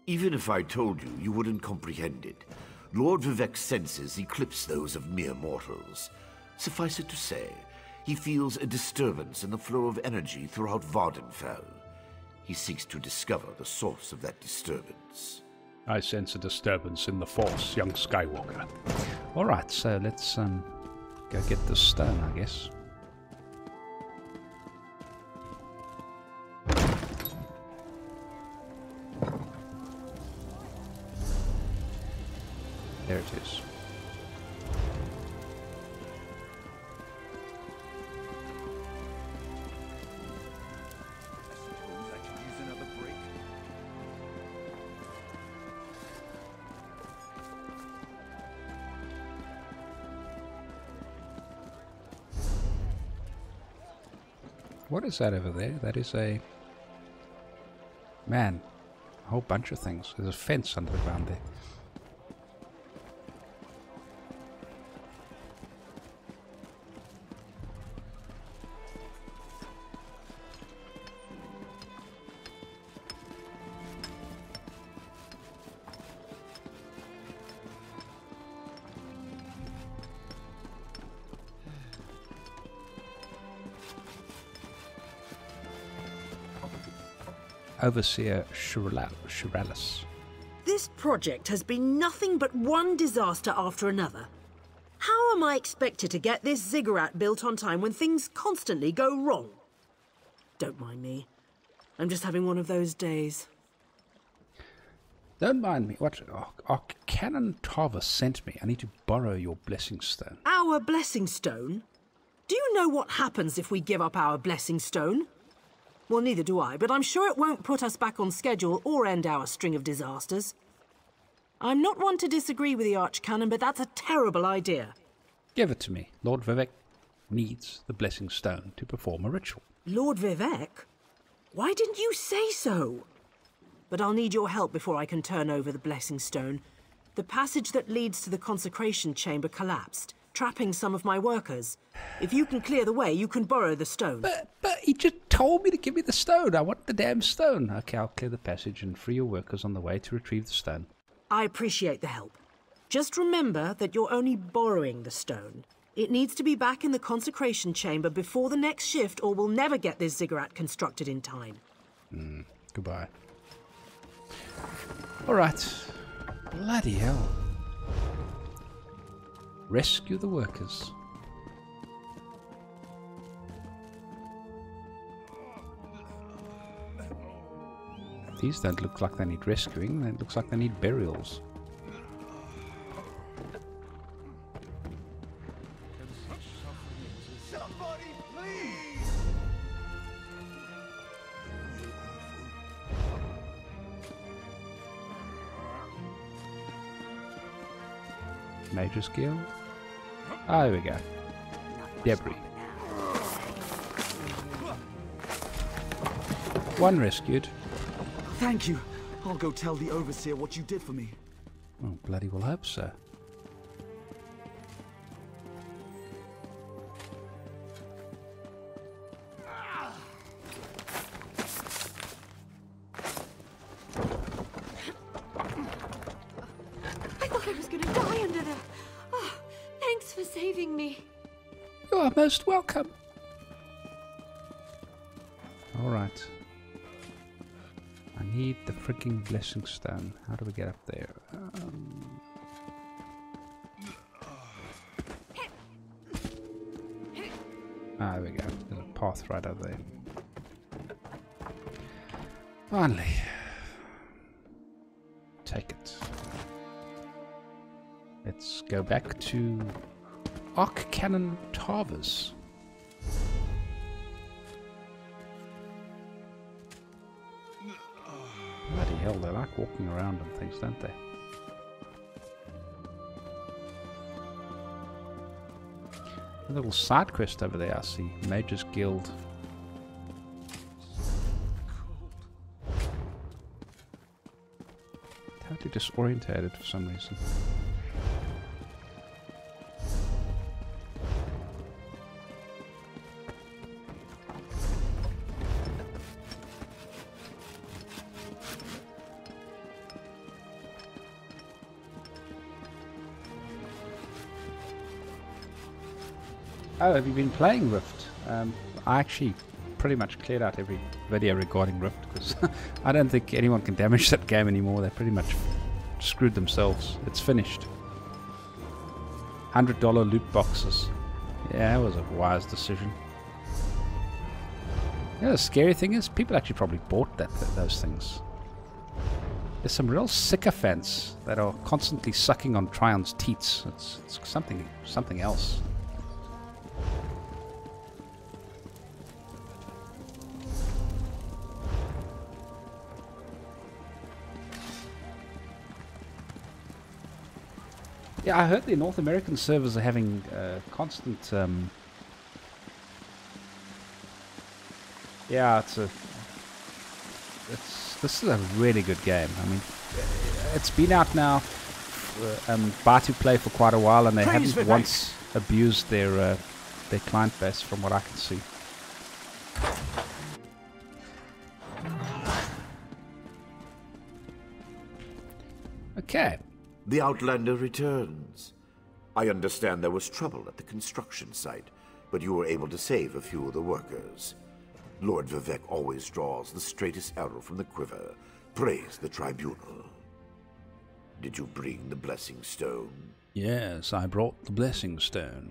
Speaker 19: Even if I told you, you wouldn't comprehend it. Lord Vivek's senses eclipse those of mere mortals. Suffice it to say, he feels a disturbance in the flow of energy throughout Vardenfell. He seeks to discover the source of that disturbance.
Speaker 1: I sense a disturbance in the Force, young Skywalker. Alright, so let's go get the stone, I guess. There it is. What is that over there? That is a... Man, a whole bunch of things. There's a fence under the ground there. Overseer Shiralis.
Speaker 20: This project has been nothing but one disaster after another. How am I expected to get this ziggurat built on time when things constantly go wrong? Don't mind me. I'm just having one of those days.
Speaker 1: Don't mind me. What? Our Canon Tava sent me. I need to borrow your blessing stone.
Speaker 20: Our blessing stone? Do you know what happens if we give up our blessing stone? Well, neither do I, but I'm sure it won't put us back on schedule or end our string of disasters. I'm not one to disagree with the Archcanon, but that's a terrible idea.
Speaker 1: Give it to me. Lord Vivek needs the blessing stone to perform a ritual.
Speaker 20: Lord Vivek? Why didn't you say so? But I'll need your help before I can turn over the blessing stone. The passage that leads to the consecration chamber collapsed, trapping some of my workers. If you can clear the way, you can borrow the stone.
Speaker 1: But he just told me to give me the stone. I want the damn stone. Okay, I'll clear the passage and free your workers on the way to retrieve the stone.
Speaker 20: I appreciate the help. Just remember that you're only borrowing the stone. It needs to be back in the consecration chamber before the next shift, or we'll never get this ziggurat constructed in time.
Speaker 1: Goodbye. Alright. Bloody hell. Rescue the workers. These don't look like they need rescuing. It looks like they need burials.
Speaker 6: Somebody, please!
Speaker 1: Major Guild. Ah, there we go. Debris. One rescued.
Speaker 21: Thank you. I'll go tell the Overseer what you did for me.
Speaker 1: Oh, bloody well hope so.
Speaker 8: I thought I was going to die under there. Oh, thanks for saving me.
Speaker 1: You are most welcome. Alright. I need the freaking blessing stone. How do we get up there? There we go. There's a path right over there. Finally. Take it. Let's go back to Archcanon Tavas. hell, they like walking around and things, don't they? A little side quest over there, I see. Mage's Guild. Totally disorientated for some reason. Oh, have you been playing Rift? I actually pretty much cleared out every video regarding Rift because I don't think anyone can damage that game anymore. They pretty much screwed themselves. It's finished. $100 loot boxes. Yeah, it was a wise decision. You know, the scary thing is people actually probably bought those things. There's some real sycophants that are constantly sucking on Trion's teats. It's something else. Yeah, I heard the North American servers are having constant. Yeah, this is a really good game. I mean, it's been out now, buy to play for quite a while, and they haven't once abused their client base, from what I can see. Okay.
Speaker 19: The Outlander returns. I understand there was trouble at the construction site, but you were able to save a few of the workers. Lord Vivec always draws the straightest arrow from the quiver. Praise the tribunal. Did you bring the Blessing Stone?
Speaker 1: Yes, I brought the Blessing Stone.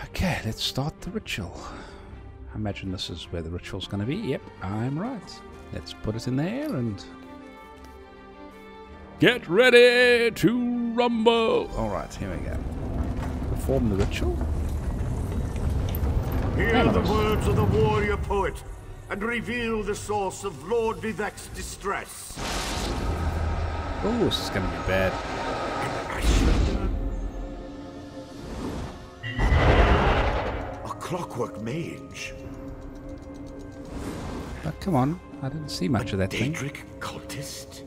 Speaker 1: Okay, let's start the ritual. I imagine this is where the ritual's going to be. Yep, I'm right. Let's put it in there and... get ready to rumble! Alright, here we go. Perform the ritual.
Speaker 19: Hear the words of the warrior poet, and reveal the source of Lord Vivec's distress.
Speaker 1: Oh, this is going to be bad.
Speaker 19: A clockwork mage.
Speaker 1: But come on, I didn't see much of that thing.
Speaker 19: Daedric cultist?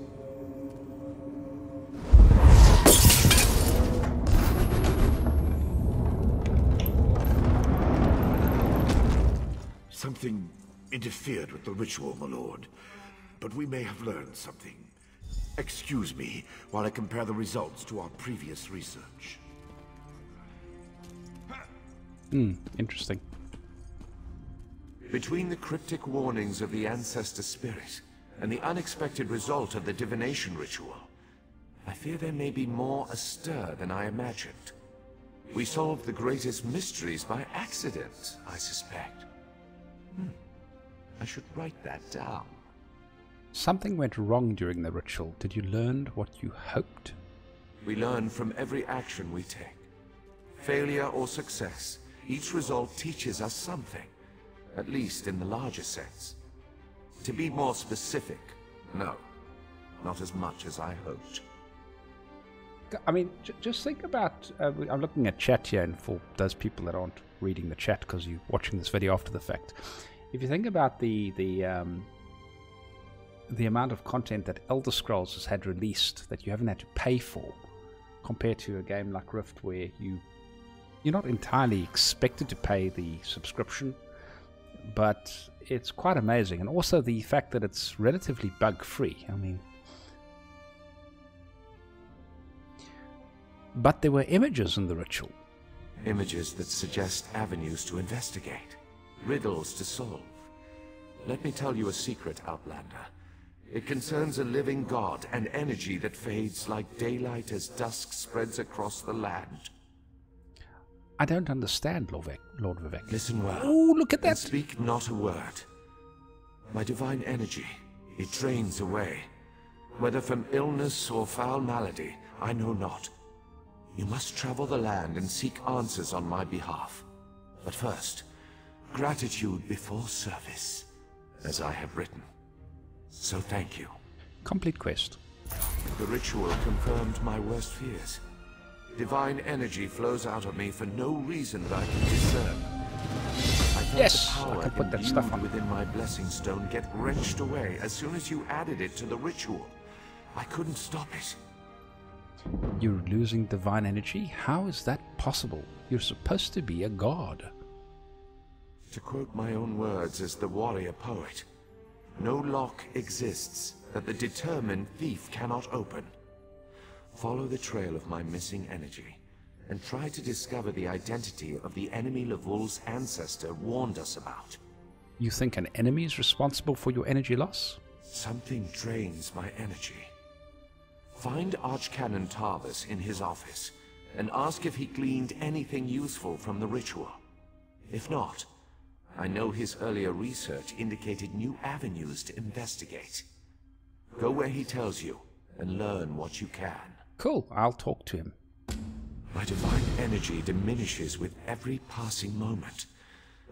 Speaker 19: Something interfered with the ritual, my lord. But we may have learned something. Excuse me while I compare the results to our previous research.
Speaker 1: Interesting.
Speaker 6: Between the cryptic warnings of the ancestor spirit and the unexpected result of the divination ritual, I fear there may be more astir than I imagined. We solved the greatest mysteries by accident, I suspect. I should write that down.
Speaker 1: Something went wrong during the ritual. Did you learn what you hoped?
Speaker 6: We learn from every action we take. Failure or success, each result teaches us something, at least in the larger sense. To be more specific, no, not as much as I hoped.
Speaker 1: I mean, just think about, I'm looking at chat here, and for those people that aren't reading the chat because you're watching this video after the fact, if you think about the amount of content that Elder Scrolls has had released that you haven't had to pay for, compared to a game like Rift where you're not entirely expected to pay the subscription, but it's quite amazing. And also the fact that it's relatively bug-free. I mean, but there were images in the ritual.
Speaker 6: Images that suggest avenues to investigate, riddles to solve. Let me tell you a secret, Outlander. It concerns a living god, an energy that fades like daylight as dusk spreads across the land.
Speaker 1: I don't understand, Lord Vivec.
Speaker 6: Listen well.
Speaker 1: Oh, look at that!
Speaker 6: And speak not a word. My divine energy, it drains away. Whether from illness or foul malady, I know not. You must travel the land and seek answers on my behalf. But first, gratitude before service, as I have written.
Speaker 5: So thank you.
Speaker 1: Complete quest.
Speaker 5: The ritual confirmed my worst fears. Divine energy flows out of me for no reason that I can discern. I felt
Speaker 1: Yes,
Speaker 5: the power
Speaker 1: I can put that stuff on.
Speaker 5: within my blessing stone get wrenched away as soon as you added it to the ritual. I couldn't stop it.
Speaker 1: You're losing divine energy? How is that possible? You're supposed to be a god.
Speaker 5: To quote my own words as the warrior poet, no lock exists that the determined thief cannot open. Follow the trail of my missing energy, and try to discover the identity of the enemy Levol's ancestor warned us about.
Speaker 1: You think an enemy is responsible for your energy loss?
Speaker 5: Something drains my energy. Find Archcanon Tarvis in his office, and ask if he gleaned anything useful from the ritual. If not, I know his earlier research indicated new avenues to investigate. Go where he tells you, and learn what you can.
Speaker 1: Cool, I'll talk to him.
Speaker 5: My divine energy diminishes with every passing moment,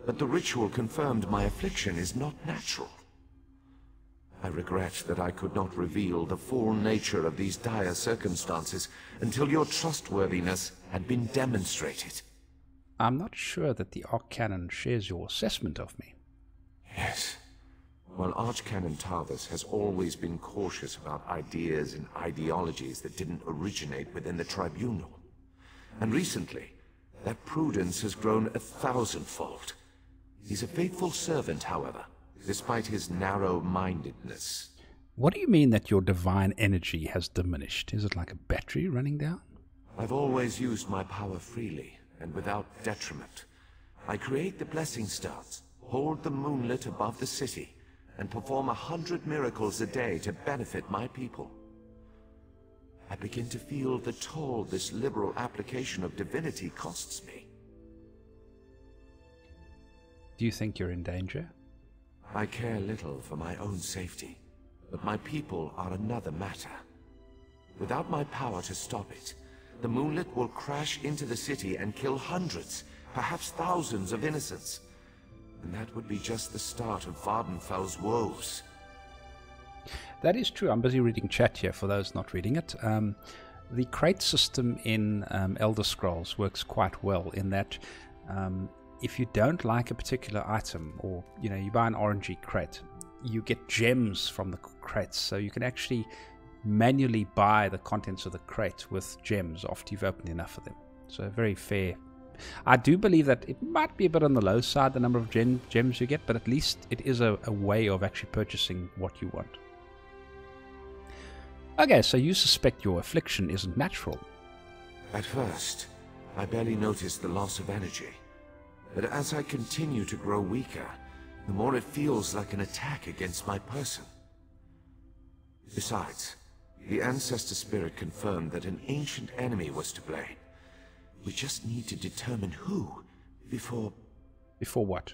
Speaker 5: but the ritual confirmed my affliction is not natural. I regret that I could not reveal the full nature of these dire circumstances until your trustworthiness had been demonstrated.
Speaker 1: I'm not sure that the Archcanon shares your assessment of me.
Speaker 5: Yes. While Archcanon Tarvis has always been cautious about ideas and ideologies that didn't originate within the Tribunal. And recently, that prudence has grown 1,000-fold. He's a faithful servant, however, despite his narrow-mindedness.
Speaker 1: What do you mean that your divine energy has diminished? Is it like a battery running down?
Speaker 5: I've always used my power freely and without detriment. I create the blessing stones, hold the moonlit above the city, and perform 100 miracles a day to benefit my people. I begin to feel the toll this liberal application of divinity costs me.
Speaker 1: Do you think you're in danger?
Speaker 5: I care little for my own safety, but my people are another matter. Without my power to stop it, the moonlit will crash into the city and kill hundreds, perhaps thousands of innocents. And that would be just the start of Vardenfell's woes.
Speaker 1: That is true. I'm busy reading chat here for those not reading it. The crate system in Elder Scrolls works quite well in that if you don't like a particular item, or you buy an RNG crate, you get gems from the crates, so you can actually manually buy the contents of the crate with gems after you've opened enough of them. So very fair. I do believe that it might be a bit on the low side, the number of gems you get, but at least it is a way of actually purchasing what you want. Okay, so you suspect your affliction isn't natural.
Speaker 5: At first, I barely noticed the loss of energy. But as I continue to grow weaker, the more it feels like an attack against my person. Besides, the Ancestor Spirit confirmed that an ancient enemy was to blame. We just need to determine who, before...
Speaker 1: Before what?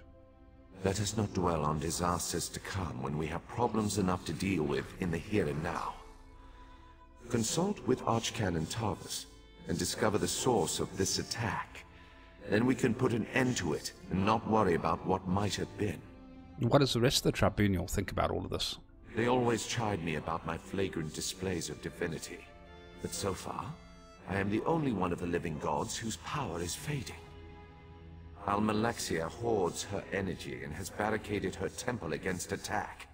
Speaker 5: Let us not dwell on disasters to come when we have problems enough to deal with in the here and now. Consult with Archcanon Tarvis and discover the source of this attack. Then we can put an end to it and not worry about what might have been.
Speaker 1: What does the rest of the Tribunal think about all of this?
Speaker 5: They always chide me about my flagrant displays of divinity. But so far, I am the only one of the living gods whose power is fading. Almalexia hoards her energy and has barricaded her temple against attack.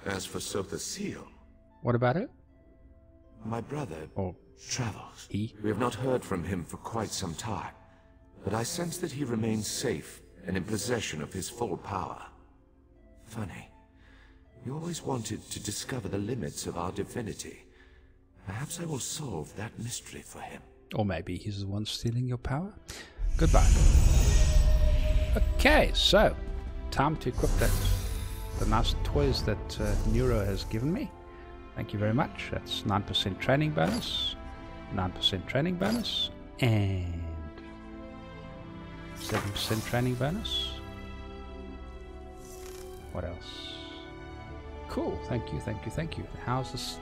Speaker 5: As for Sotha Seal...
Speaker 1: What about it?
Speaker 5: My brother travels.
Speaker 1: He?
Speaker 5: We have not heard from him for quite some time, but I sense that he remains safe and in possession of his full power. Funny. You always wanted to discover the limits of our divinity. Perhaps I will solve that mystery for him.
Speaker 1: Or maybe he's the one stealing your power. Goodbye. Okay, so time to equip the nice toys that Neuro has given me. Thank you very much. That's 9% training bonus, 9% training bonus, and 7% training bonus. What else? Cool. Thank you, thank you, thank you. How's this?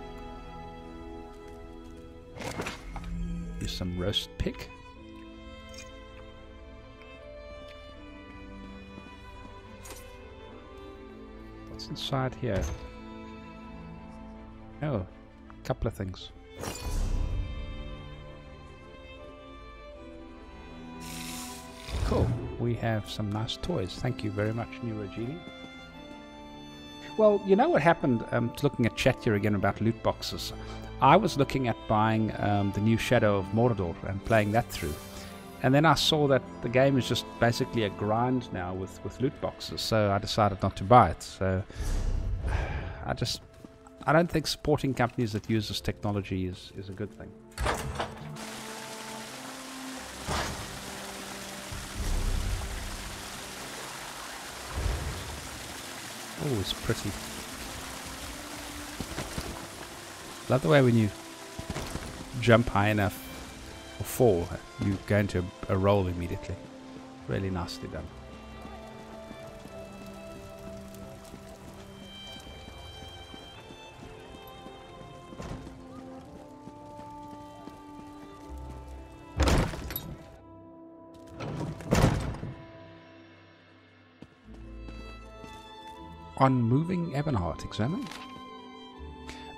Speaker 1: Here's some roast pig. What's inside here? Oh, a couple of things. Cool. We have some nice toys. Thank you very much, Neurogenie. Well, you know what happened, looking at chat here again about loot boxes. I was looking at buying the new Shadow of Mordor and playing that through. And then I saw that the game is just basically a grind now with loot boxes, so I decided not to buy it. So I don't think supporting companies that use this technology is a good thing. Oh, it's pretty. Love the way when you jump high enough or fall, you go into a roll immediately. Really nicely done. On moving Ebonheart, examine.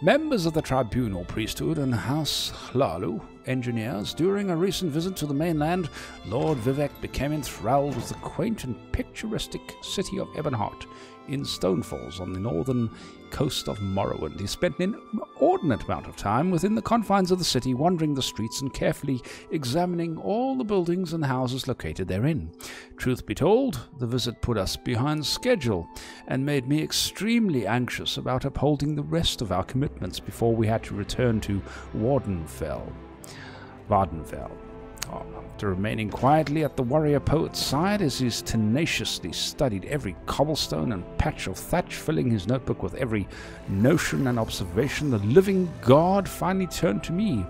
Speaker 1: Members of the tribunal priesthood and House Hlalu engineers, during a recent visit to the mainland, Lord Vivek became enthralled with the quaint and picturesque city of Ebonheart in Stonefalls on the northern coast of Morrowind. He spent an inordinate amount of time within the confines of the city, wandering the streets and carefully examining all the buildings and houses located therein. Truth be told, the visit put us behind schedule and made me extremely anxious about upholding the rest of our commitments before we had to return to Vardenfell. After remaining quietly at the warrior poet's side as he tenaciously studied every cobblestone and patch of thatch, filling his notebook with every notion and observation, the living god finally turned to me.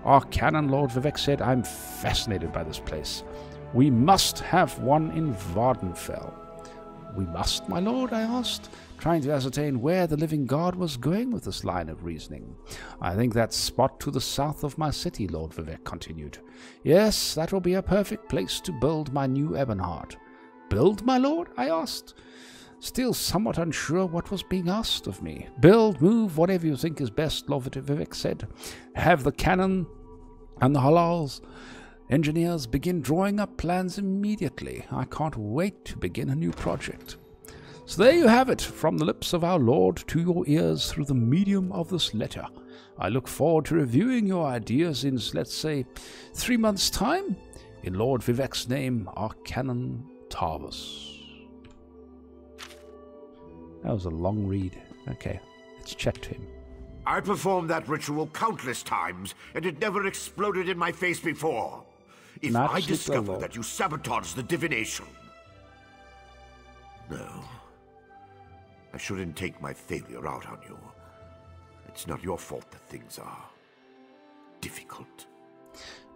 Speaker 1: Our canon, Lord Vivek said, "I'm fascinated by this place. We must have one in Vardenfell." "We must, my lord?" I asked, trying to ascertain where the living god was going with this line of reasoning. "I think that spot to the south of my city," Lord Vivek continued. "Yes, that will be a perfect place to build my new Ebonheart." "Build, my lord?" I asked, still somewhat unsure what was being asked of me. "Build, move, whatever you think is best," Lord Vivek said. "Have the cannon and the halals engineers begin drawing up plans immediately. I can't wait to begin a new project." So there you have it, from the lips of our Lord to your ears through the medium of this letter. I look forward to reviewing your ideas in, let's say, 3 months' time. In Lord Vivek's name, Arcanon Tarvus. That was a long read. Okay, let's chat to him.
Speaker 19: I performed that ritual countless times, and it never exploded in my face before. If I discover that you sabotage the divination... No. I shouldn't take my failure out on you. It's not your fault that things are difficult.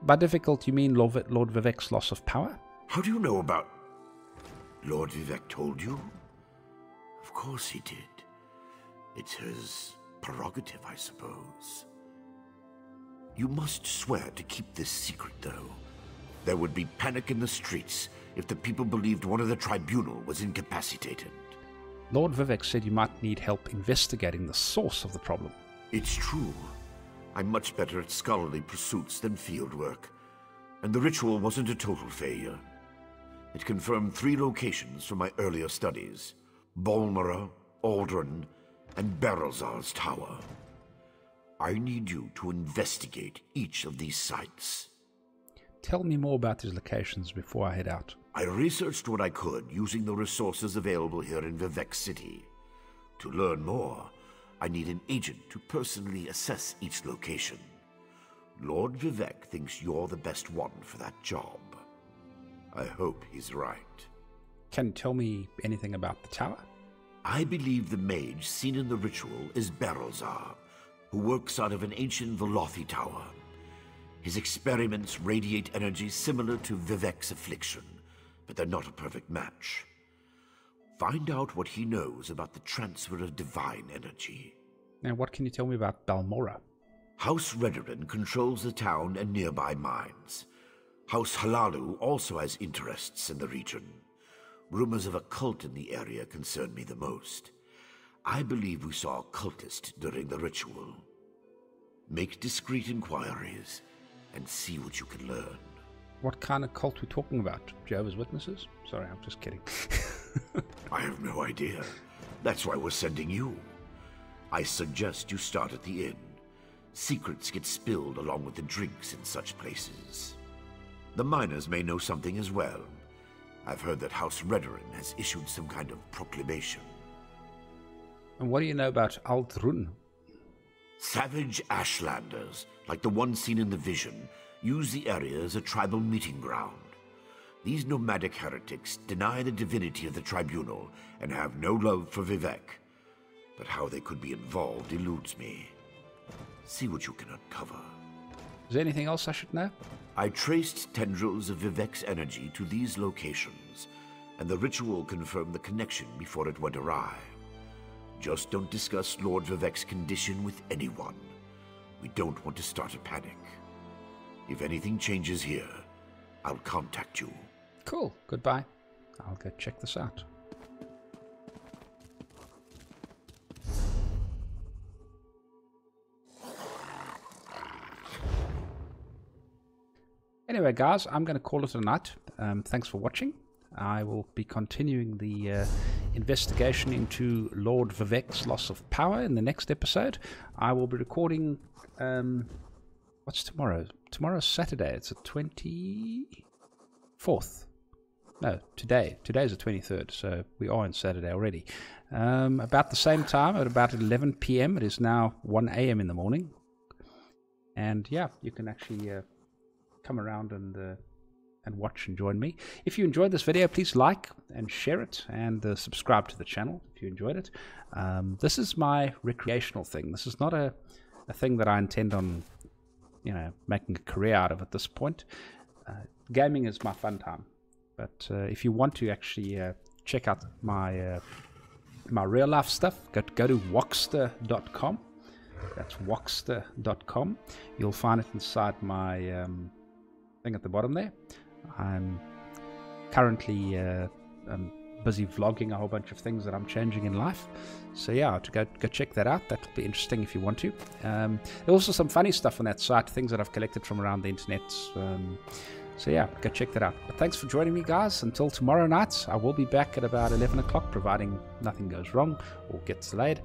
Speaker 1: By difficult, you mean Lord Vivek's loss of power?
Speaker 19: How do you know about... Lord Vivek told you? Of course he did. It's his prerogative, I suppose. You must swear to keep this secret, though. There would be panic in the streets if the people believed one of the tribunal was incapacitated.
Speaker 1: Lord Vivek said you might need help investigating the source of the problem.
Speaker 19: It's true. I'm much better at scholarly pursuits than field work, and the ritual wasn't a total failure. It confirmed 3 locations from my earlier studies: Bolmora, Aldrin, and Barrelzar's Tower. I need you to investigate each of these sites.
Speaker 1: Tell me more about these locations before I head out.
Speaker 19: I researched what I could using the resources available here in Vivek City. To learn more, I need an agent to personally assess each location. Lord Vivek thinks you're the best one for that job. I hope he's right.
Speaker 1: Can you tell me anything about the tower?
Speaker 19: I believe the mage seen in the ritual is Barrelzar, who works out of an ancient Velothi tower. His experiments radiate energy similar to Vivek's affliction, but they're not a perfect match. Find out what he knows about the transfer of divine energy.
Speaker 1: Now, what can you tell me about Balmora?
Speaker 19: House Redoran controls the town and nearby mines. House Hlalu also has interests in the region. Rumors of a cult in the area concern me the most. I believe we saw a cultist during the ritual. Make discreet inquiries and see what you can learn.
Speaker 1: What kind of cult are we talking about? Jehovah's Witnesses? Sorry, I'm just kidding.
Speaker 19: I have no idea. That's why we're sending you. I suggest you start at the inn. Secrets get spilled along with the drinks in such places. The miners may know something as well. I've heard that House Redoran has issued some kind of proclamation.
Speaker 1: And what do you know about Aldrun?
Speaker 19: Savage Ashlanders, like the one seen in the vision, use the area as a tribal meeting ground. These nomadic heretics deny the divinity of the tribunal and have no love for Vivek. But how they could be involved eludes me. See what you can uncover.
Speaker 1: Is there anything else I should know?
Speaker 19: I traced tendrils of Vivek's energy to these locations, and the ritual confirmed the connection before it went awry. Just don't discuss Lord Vivek's condition with anyone. We don't want to start a panic. If anything changes here, I'll contact you.
Speaker 1: Cool. Goodbye. I'll go check this out. Anyway, guys, I'm going to call it a night. Thanks for watching. I will be continuing the investigation into Lord Vivek's loss of power in the next episode. I will be recording... what's tomorrow? Tomorrow's Saturday. It's the 24th. No, today. Today's the 23rd, so we are on Saturday already. About the same time, at about 11 p.m. It is now 1 a.m. in the morning. And yeah, you can actually come around and watch and join me. If you enjoyed this video, please like and share it, and subscribe to the channel if you enjoyed it. This is my recreational thing. This is not a thing that I intend on, you know, making a career out of at this point. Gaming is my fun time. But if you want to actually check out my my real life stuff, go to Woxter.com. That's Woxter.com. You'll find it inside my thing at the bottom there. I'm currently busy vlogging a whole bunch of things that I'm changing in life. So yeah, to go check that out. That will be interesting if you want to. There's also some funny stuff on that site, things that I've collected from around the internet. So yeah, go check that out. But thanks for joining me, guys. Until tomorrow night, I will be back at about 11 o'clock, providing nothing goes wrong or gets delayed.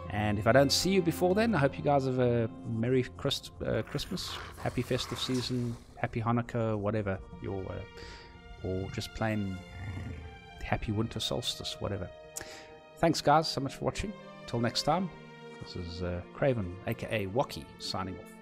Speaker 1: And if I don't see you before then, I hope you guys have a Merry Christmas, Happy Festive Season, Happy Hanukkah, whatever, or just plain Happy Winter Solstice, whatever. Thanks, guys, so much for watching. Till next time, this is Craven, aka Wocky, signing off.